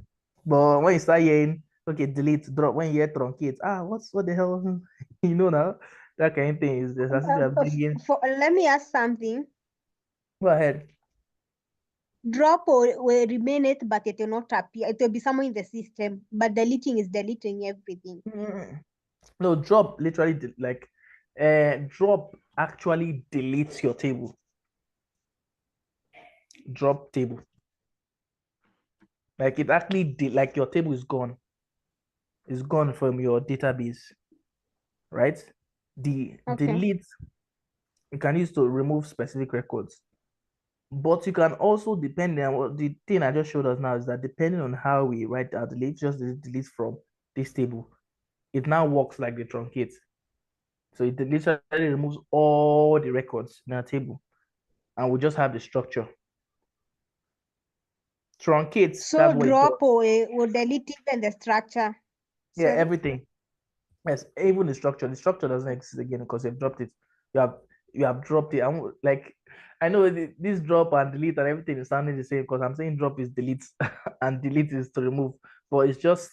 But when you start hearing, okay, delete, drop, when you hear truncate, what the hell, you know now, that kind of thing is just as if you are bringing. Let me ask something. Go ahead. Drop will remain it, but it will not appear. It will be somewhere in the system, but deleting is deleting everything. No, drop literally drop actually deletes your table. Drop table. Like it actually like your table is gone. It's gone from your database, right? The delete you can use to remove specific records. But you can also, depending on what the thing I just showed us now, is that depending on how we write our delete, just delete from this table, it now works like the truncate. So it literally removes all the records in our table, and we just have the structure. Truncate. So drop will delete even the structure. Yeah, everything. Yes, even the structure. The structure doesn't exist again because you've dropped it. You have dropped it. I'm like, I know this drop and delete and everything is sounding the same because I'm saying drop is delete and delete is to remove, but it's just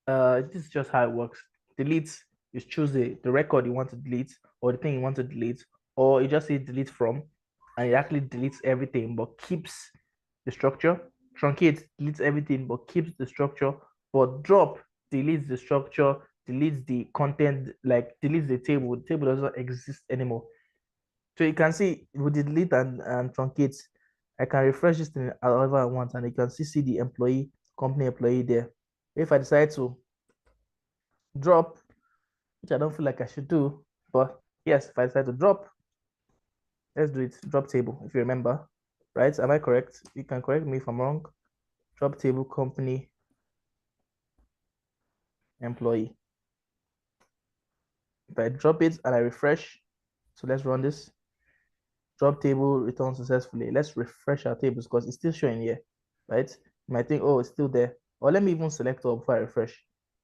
this is just how it works. Delete, you choose the record you want to delete or the thing you want to delete, or you just say delete from, and it actually deletes everything but keeps the structure. Truncate deletes everything but keeps the structure, but drop deletes the structure, deletes the content, like deletes the table. The table doesn't exist anymore. So you can see with the delete and truncate, I can refresh this thing however I want, and you can see the employee, company employee there. If I decide to drop, which I don't feel like I should do, but yes, if I decide to drop, let's do it. Drop table, if you remember, right? Am I correct? You can correct me if I'm wrong. Drop table, company, employee. If I drop it and I refresh, so let's run this. Drop table, return successfully. Let's refresh our tables because it's still showing here, right? You might think, oh, it's still there. Or let me even select all before I refresh.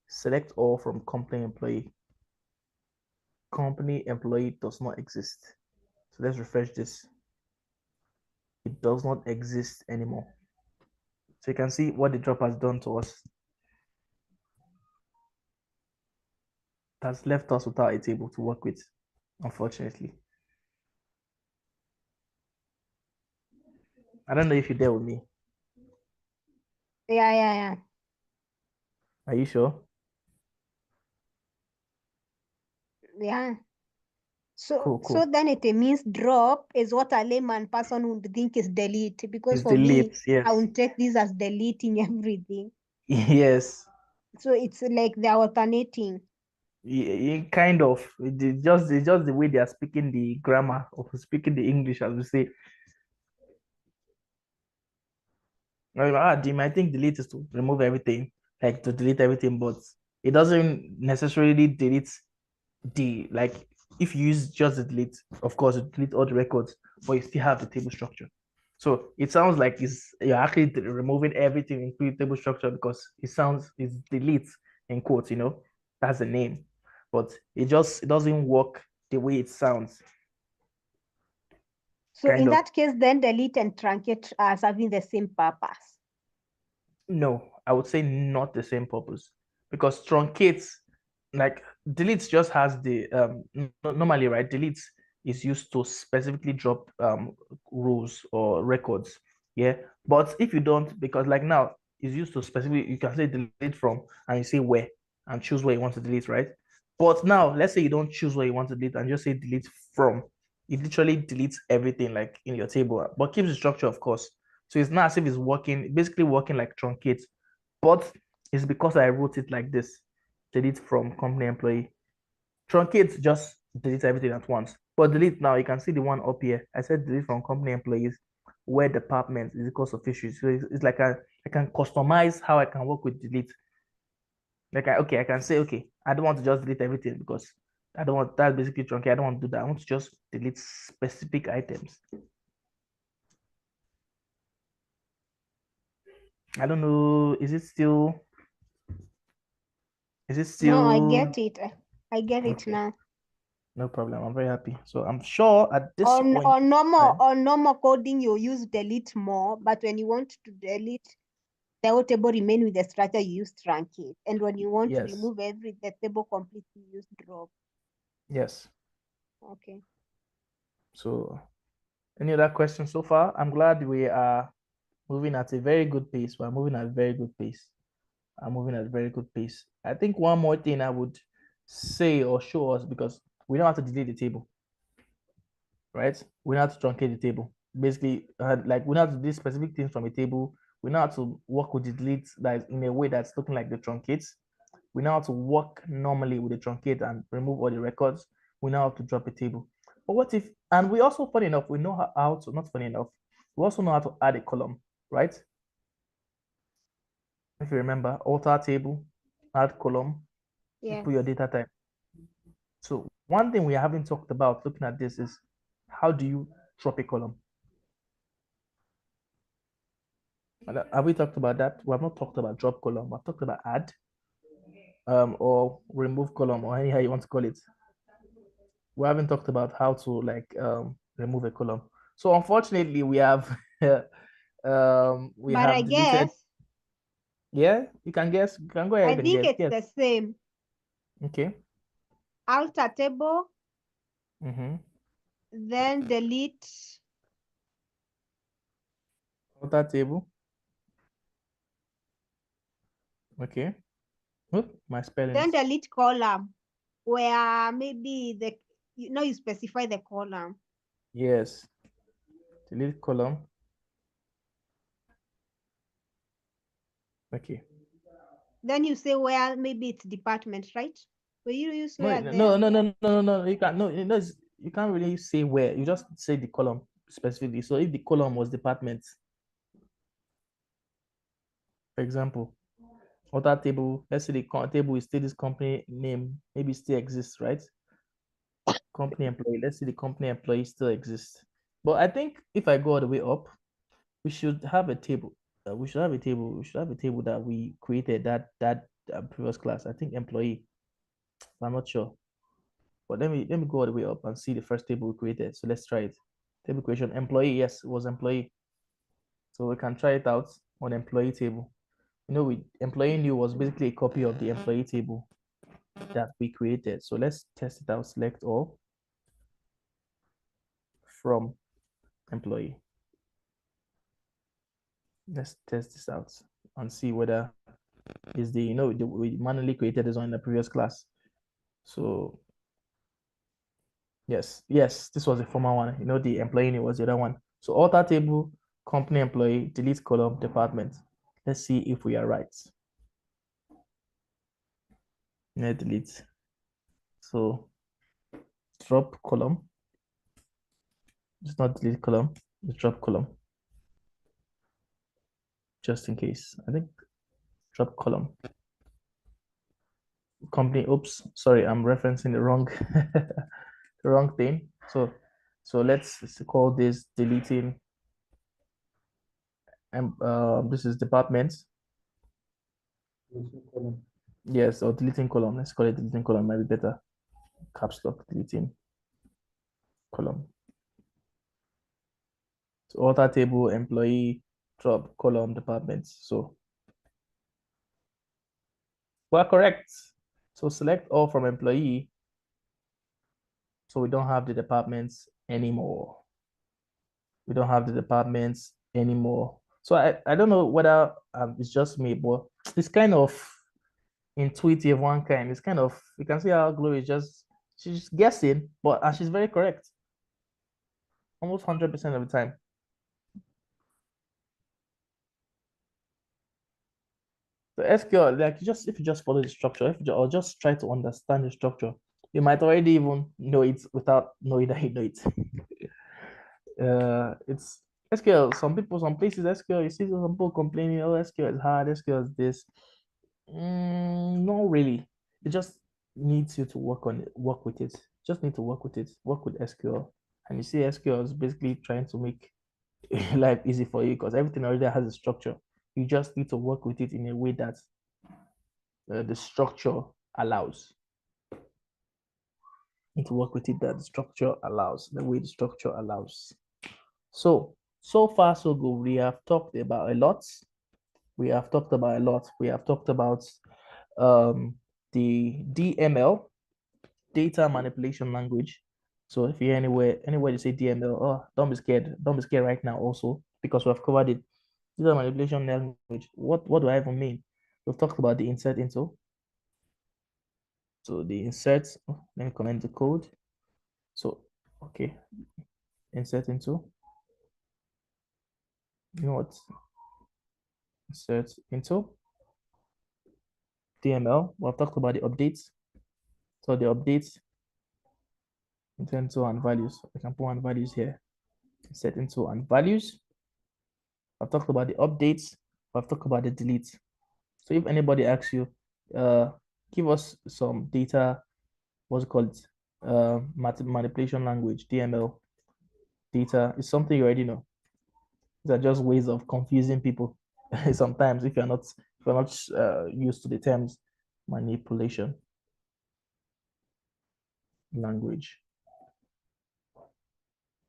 Select all from company employee. Company employee does not exist. So let's refresh this. It does not exist anymore. So you can see what the drop has done to us. It has left us without a table to work with, unfortunately. I don't know if you're there with me. Yeah. Are you sure? Yeah. So, Cool. so then it means drop is what a layman person would think is delete, because It's for me, delete, yes. I would take this as deleting everything. Yes. So it's like they're alternating. Kind of. It's just the way they are speaking the grammar or speaking the English, as we say. Jim, I think delete is to remove everything, like to delete everything, but it doesn't necessarily delete the, like, if you use just the delete, of course, it delete all the records, but you still have the table structure. So it sounds like you're actually removing everything, including table structure, because it's delete in quotes, that's the name, but it doesn't work the way it sounds. So in that case, then delete and truncate are serving the same purpose. No, I would say not the same purpose, because truncates, like deletes just has the normally, right? Deletes is used to specifically drop rows or records. Yeah. But if you don't, because like now it's used to specifically, you can say delete from and you say where and choose where you want to delete, right? But now let's say you don't choose where you want to delete and just say delete from. It literally deletes everything like in your table, but keeps the structure, of course. So it's not as if it's working, basically working like truncate, but it's because I wrote it like this: delete from company employee. Truncate just delete everything at once. But delete now, you can see the one up here. I said delete from company employees where department is equals of issues. So it's like I can customize how I can work with delete. Like I can say, okay, I don't want to just delete everything because I don't want that basically truncate. I don't want to do that. I want to just delete specific items. I don't know. Is it still? No, I get it. I get it now. No problem. I'm very happy. So I'm sure at this point, on normal coding, you use delete more, but when you want to delete the whole table remain with the structure, you use truncate. And when you want to remove the table completely, you use drop. Yes. Okay. So any other questions so far? I'm glad we are moving at a very good pace. We're moving at a very good pace. I'm moving at a very good pace. I think one more thing I would say or show us, because we know how to delete the table, right? We know how to truncate the table. Basically, like we know how to do specific things from a table. We know how to work with the delete that is in a way that's looking like the truncates. We know how to work normally with the truncate and remove all the records. We know how to drop a table. But what if, and we also, funny enough, we know how to, not funny enough, we also know how to add a column, right? If you remember, alter table, add column, put your data type. So one thing we haven't talked about looking at this is how do you drop a column? Have we talked about that? We have not talked about drop column. We've talked about add or remove column, or anyhow you want to call it. We haven't talked about how to like remove a column. So unfortunately, we have we but have I deleted. Guess, yeah, you can guess. You can go ahead I and think guess. it's the same. Okay. alter table, Mm-hmm. then delete, Alter table. Okay. Oh, my spelling. then delete column, where maybe you specify the column. Yes. Delete column. Okay. Then you say where maybe it's department, right? Will you use No, where no, there? no. You can't. No, you can't really say where. You just say the column specifically. So if the column was department, for example, alter table. Let's say the table is still this company name. Maybe still exists, right? Company employee. Let's say the company employee still exists. But I think if I go all the way up, we should have a table. We should have a table. We should have a table that we created that previous class. I think employee. I'm not sure. But let me go all the way up and see the first table we created. So let's try it. Table creation employee. Yes, it was employee. So we can try it out on employee table. We employee new was basically a copy of the employee table that we created. So let's test it out. Select all from employee. Let's test this out and see whether is we manually created this one in the previous class. So yes, this was the former one. The employee was the other one. So alter table, company employee, delete column, department. Let's see if we are right. Delete. So drop column. It's not delete column, it's drop column. Just in case. I think drop column. Company, oops, sorry, I'm referencing the wrong the wrong thing. So let's call this deleting, and this is department. Yes, or deleting column. Let's call it deleting column, might be better. Caps lock, deleting column. So alter table, employee, drop column, department. So we're correct. So select all from employee. So we don't have the departments anymore. We don't have the departments anymore. So I don't know whether it's just me, but it's kind of intuitive one kind. It's kind of, you can see how Glory she's guessing, and she's very correct. Almost 100% of the time. So SQL, like if you just follow the structure, or just try to understand the structure, you might already even know it without knowing that you know it. It's SQL. Some places SQL, you see some people complaining, oh, SQL is hard, SQL is this. Not really. It just needs you to work with it. Just need to work with it, work with SQL. And you see SQL is basically trying to make life easy for you because everything already has a structure. You just need to work with it in a way that the structure allows. You need to work with it that the structure allows, the way the structure allows. So far so good. We have talked about a lot. We have talked about the DML, data manipulation language. So if you anywhere you say DML, oh, don't be scared. Don't be scared right now also, because we have covered it. Data manipulation language. What do I even mean? We've talked about the insert into. So the insert, let me comment the code. So, okay, insert into. You know what? Insert into DML. We've talked about the updates. So the updates into and values. I can put and values here. Insert into and values. I've talked about the updates. I've talked about the deletes. So if anybody asks you, give us some data, what's it called? Manipulation language, DML data is something you already know. These are just ways of confusing people. Sometimes if you're not used to the terms manipulation language.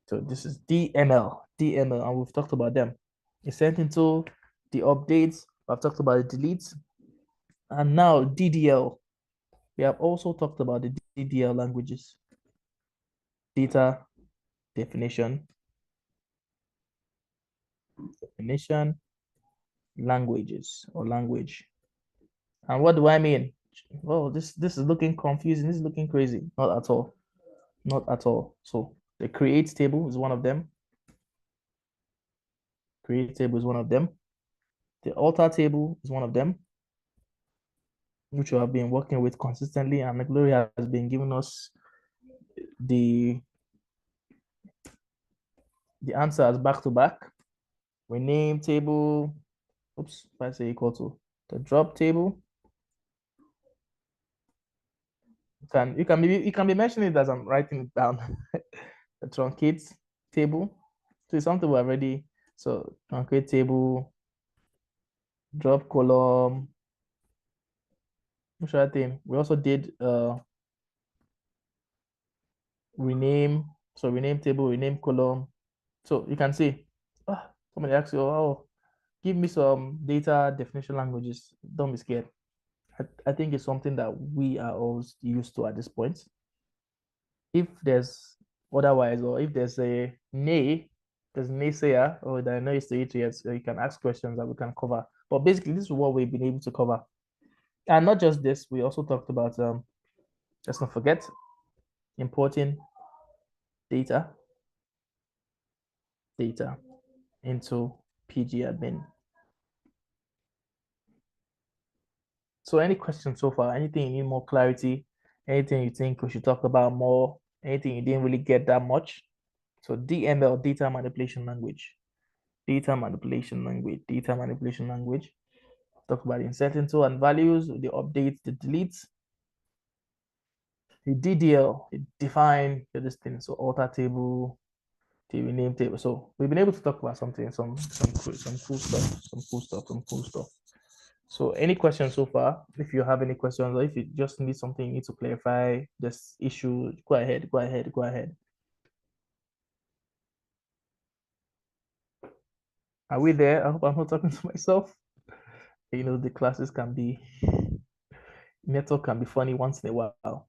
So this is DML, and we've talked about them. It's sent into the updates. I've talked about the deletes, and now DDL. We have also talked about the DDL languages. Data definition, languages or language. And what do I mean? Oh, this is looking confusing. This is looking crazy. Not at all. Not at all. So the create table is one of them. Create table is one of them. The alter table is one of them, which we have been working with consistently, and Gloria has been giving us the answers back to back. Rename table. Oops, if I say equal to the drop table. You can be mentioning it as I'm writing it down. The truncate table. So it's something we already. So truncate table, drop column. What should I think? We also did rename. So rename table, rename column. So you can see, somebody asks you, oh, give me some data definition languages. Don't be scared. I think it's something that we are all used to at this point. If there's otherwise, or if there's a there's a naysayer, or there are no used to it yet, so you can ask questions that we can cover. But basically, this is what we've been able to cover. And not just this, we also talked about, let's not forget, importing data into pgadmin. So any questions so far? Anything you need more clarity? Anything you think we should talk about more? Anything you didn't really get that much? So DML, data manipulation language. Data manipulation language. Talk about inserting to and values, the updates, the deletes, the DDL, the define, this thing. So alter table, the rename table. So we've been able to talk about something, some cool stuff. So any questions so far? If you have any questions, or if you just need something you need to clarify this issue, go ahead. Are we there? I hope I'm not talking to myself. You know, the classes network can be funny once in a while.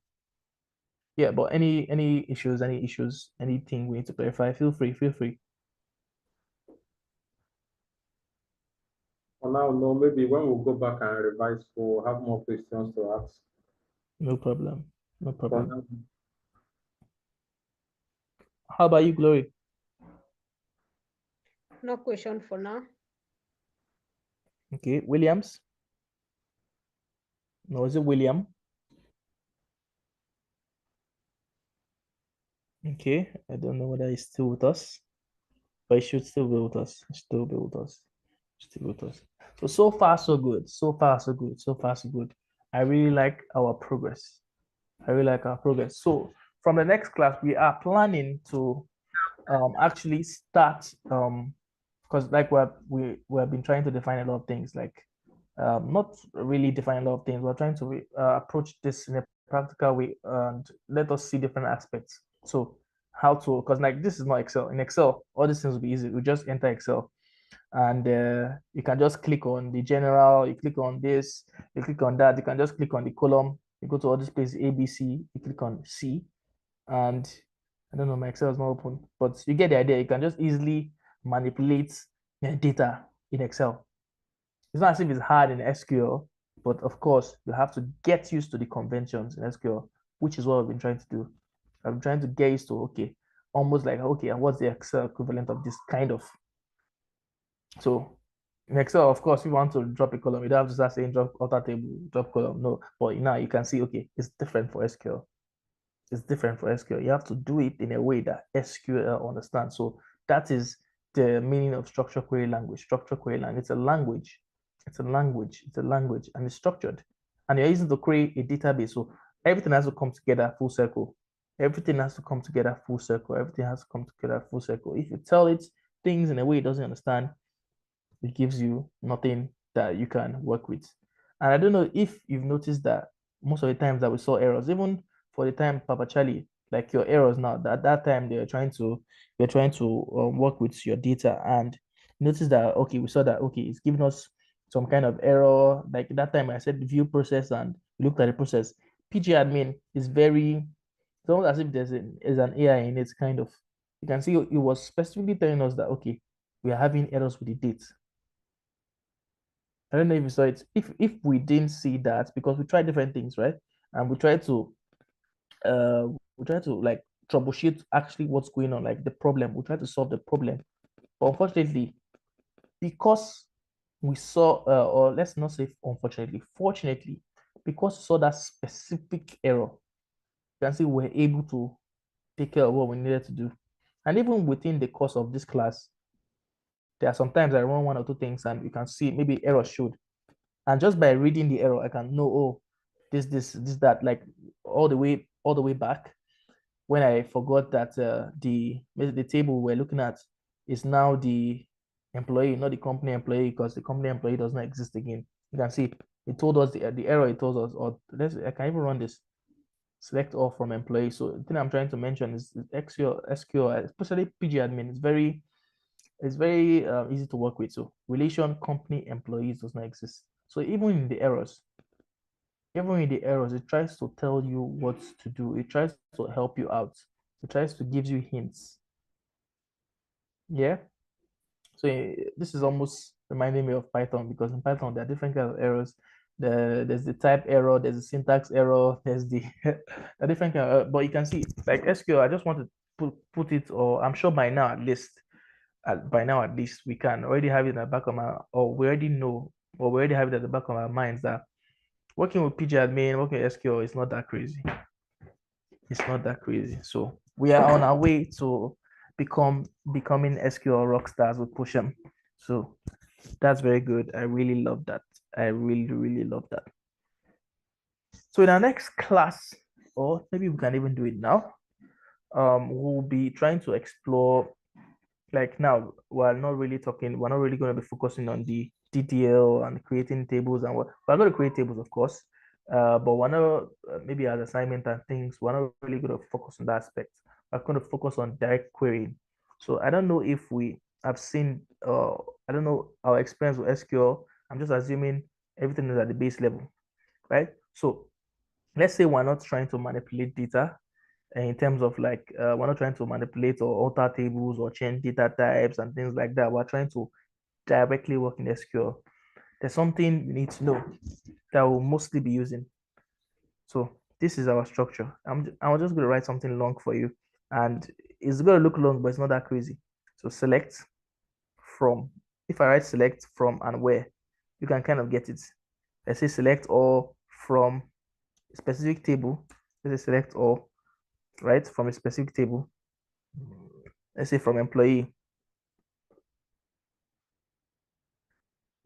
Yeah, but any issues, anything we need to clarify, feel free. For now, no, maybe when we go back and revise, we'll have more questions to ask. No problem. For now, How about you, Glory? No question for now. Okay, Williams? No, is it William? Okay, I don't know whether he's still with us, but he should still be with us. So far, so good. I really like our progress. So from the next class, we are planning to actually start because like we have been trying to define a lot of things, like not really define a lot of things. We're trying to approach this in a practical way and let us see different aspects. So how to, because like this is not Excel. In Excel, all these things will be easy. We just enter Excel and you can just click on the general, you click on this, you click on that, you can just click on the column, you go to all these places, A, B, C, you click on C, and I don't know, my Excel is not open, but you get the idea. You can just easily manipulate data in Excel. It's not as if it's hard in SQL, but of course, you have to get used to the conventions in SQL, which is what I've been trying to do. I'm trying to get used to, okay, almost like, okay, and what's the Excel equivalent of this kind of? So in Excel, of course, if you want to drop a column, you don't have to start saying drop alter table, drop column. No, but now you can see, okay, it's different for SQL. You have to do it in a way that SQL understands. So that is the meaning of structured query language. Structured query language, it's a language, and it's structured. And you're using to create a database. So everything has to come together full circle. If you tell it things in a way it doesn't understand, it gives you nothing that you can work with. And I don't know if you've noticed that most of the times that we saw errors, even for the time Papa Charlie, like your errors now, that time you're trying to work with your data, and notice that, okay, we saw that, okay, it's giving us some kind of error. Like that time I said view process, and we looked at the process. pgadmin is very, it's almost as if there's an AI in it, kind of. You can see it was specifically telling us that, okay, we are having errors with the dates. I don't know if you saw it. If we didn't see that, because we tried different things, right? And we try to like troubleshoot actually what's going on, like the problem. We try to solve the problem. But unfortunately, because we saw, or let's not say unfortunately, fortunately, because we saw that specific error, you can see we're able to take care of what we needed to do. And even within the course of this class, there are sometimes I run one or two things and you can see maybe error showed. And just by reading the error, I can know, oh, this, that, like all the way back, when I forgot that the table we're looking at is now the employee, not the company employee, because the company employee does not exist again. You can see it told us the error. It told us, or I can even run this. Select all from employee. So the thing I'm trying to mention is SQL, especially pgadmin. It's very easy to work with. So relation company employees does not exist. So even in the errors, it tries to tell you what to do. It tries to help you out. It tries to give you hints. Yeah. So this is almost reminding me of Python, because in Python there are different kinds of errors. There's the type error, there's the syntax error, there's the a different kind of, but you can see like SQL. I just want to put it, or I'm sure by now at least we can already have it in the back of our, or we already know, or we already have it at the back of our minds that working with pgadmin, working with SQL is not that crazy. It's not that crazy. So we are on our way to becoming SQL rock stars with Push'em. So that's very good. I really love that. I really, really love that. So in our next class, or maybe we can even do it now, we'll be trying to explore, like now, we're not really going to be focusing on the DTL and creating tables and what. We're going to create tables, of course, but we're not, maybe as assignment and things, we're not really going to focus on that aspect. We're going to focus on direct querying. So I don't know if we have seen, I don't know our experience with SQL. I'm just assuming everything is at the base level, right? So let's say we're not trying to manipulate data in terms of like, we're not trying to manipulate or alter tables or change data types and things like that. We're trying to directly work in SQL. There's something you need to know that we'll mostly be using. So this is our structure. I'm just going to write something long for you, and it's going to look long, but it's not that crazy. So select from, if I write select from and where, you can kind of get it. Let's say select all from a specific table. Let's say select all, right, from a specific table. Let's say from employee,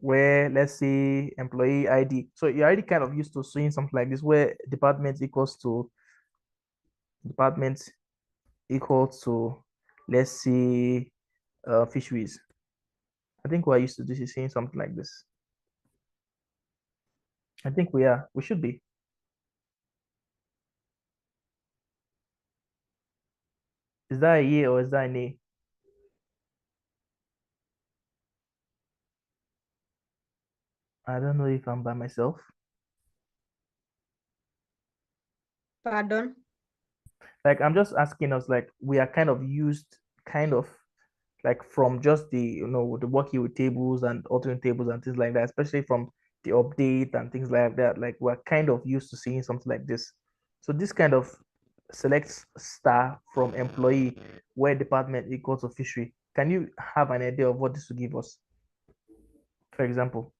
where let's say employee ID. So you're already kind of used to seeing something like this, where department equals to department equal to, let's see, fisheries. I think we're used to this is seeing something like this. I think we should be. Is that a yay or is that a nay? I don't know if I'm by myself. Pardon? Like I'm just asking us, like we are kind of used, kind of like from just the the working with tables and alternate tables and things like that, especially from the update and things like that. Like we're kind of used to seeing something like this. So this kind of selects star from employee where department equals to fishery. Can you have an idea of what this will give us? For example,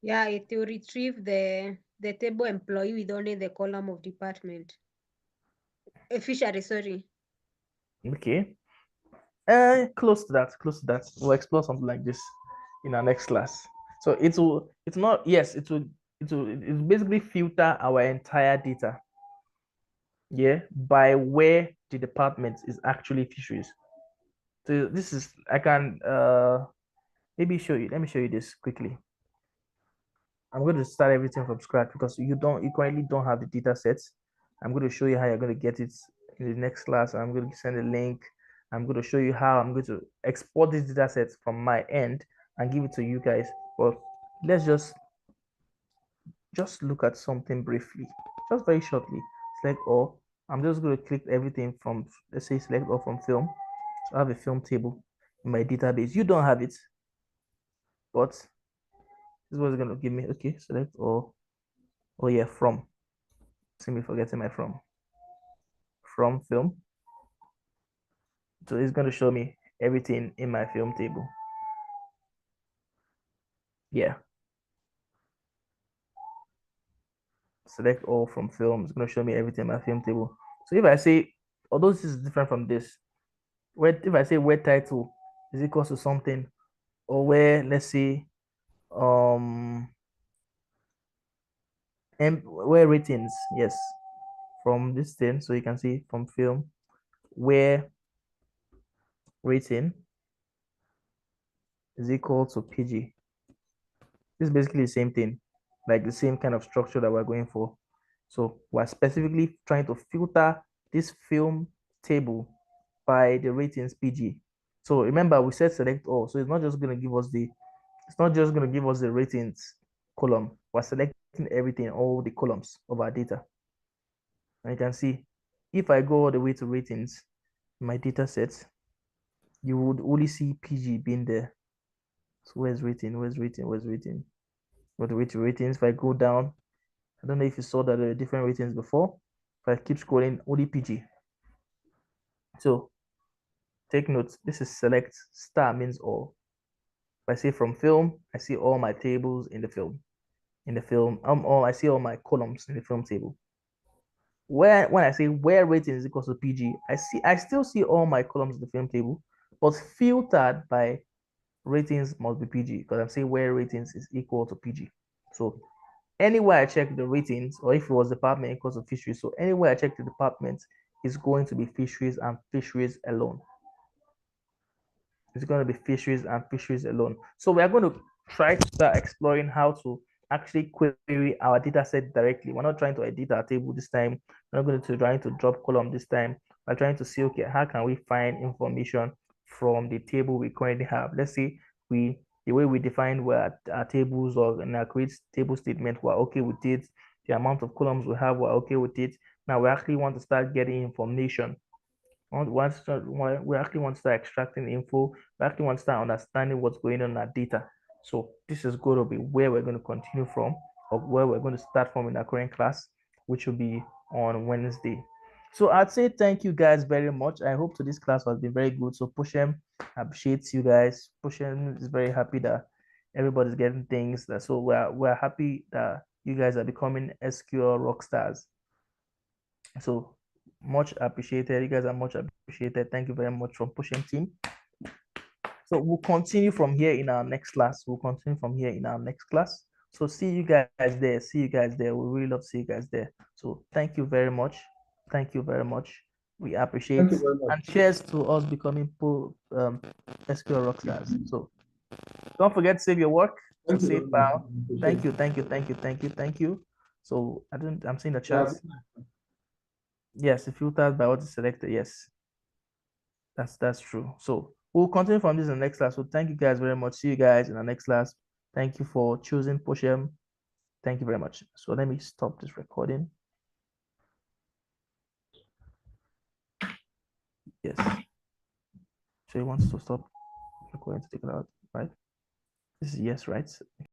Yeah, it will retrieve the table employee with only the column of department. Fishery, sorry. okay, close to that, close to that. We'll explore something like this in our next class. So it's not, yes, it will basically filter our entire data, yeah, by where the department is actually fisheries. So this is, I can maybe show you, let me show you this quickly. I'm going to start everything from scratch because you currently don't have the data sets. I'm going to show you how you're going to get it in the next class. I'm going to send a link. I'm going to show you how I'm going to export these data sets from my end and give it to you guys. But let's just just look at something briefly, just very shortly. Select all. I'm just going to click everything from, let's say, select all from film. So I have a film table in my database. You don't have it, but this is what it's going to give me. Okay, select all. Oh yeah, from. See me forgetting my from film. So it's going to show me everything in my film table. Yeah. Select all from film. It's going to show me everything in my film table. So if I say, although this is different from this, where if I say where title is equal to something, or where, let's say, and where ratings, yes, from this thing, so you can see from film where rating is equal to PG. This is basically the same thing, like the same kind of structure that we're going for. So we're specifically trying to filter this film table by the ratings PG. So remember, we said select all, so it's not just going to give us the ratings column. We're selecting everything, all the columns of our data. And you can see, if I go all the way to ratings, my data sets, you would only see PG being there. So where's rating? Where's rating? Where's rating? Go to ratings. If I go down, I don't know if you saw that there are different ratings before. If I keep scrolling, only PG. So take note, this is select, star means all. If I say from film, I see all my tables in the film. I see all my columns in the film table. When I say where rating is equal to PG, I still see all my columns in the film table, but filtered by ratings must be PG, because I'm saying where ratings is equal to PG. So anywhere I check the ratings, or if it was department equals to fisheries, so anywhere I check the department is going to be fisheries and fisheries alone. It's going to be fisheries and fisheries alone. So we are going to try to start exploring how to actually query our data set directly. We're not trying to edit our table this time. We're not going to try to drop column this time. We're trying to see, okay, how can we find information from the table we currently have? Let's say the way we define where our tables, or in our create table statement, we're okay with it. The amount of columns we have, we're okay with it. Now we actually want to start getting information. We actually want to start extracting info. We actually want to start understanding what's going on in our data. So this is going to be where we're going to continue from, or where we're going to start from in our current class, which will be on Wednesday. So I'd say thank you guys very much. I hope today's class has been very good. So Pushem appreciates you guys. Pushem is very happy that everybody's getting things. So we're happy that you guys are becoming SQL rock stars. So much appreciated. You guys are much appreciated. Thank you very much from Pushing Team. So we'll continue from here in our next class. So see you guys there. See you guys there. We really love to see you guys there. So thank you very much. Thank you very much. We appreciate Thank you very much. and cheers to us becoming SQL rockstars. So don't forget to save your work. So Thank you save very much. file. Thank you. So I'm seeing the Yeah, chat. Yes, it filters by what is selected. Yes, that's true. So we'll continue from this in the next class. So thank you guys very much. See you guys in the next class. Thank you for choosing Pushem. Thank you very much. So let me stop this recording. Yes. So he wants to stop recording to take it out, right? This is yes, right?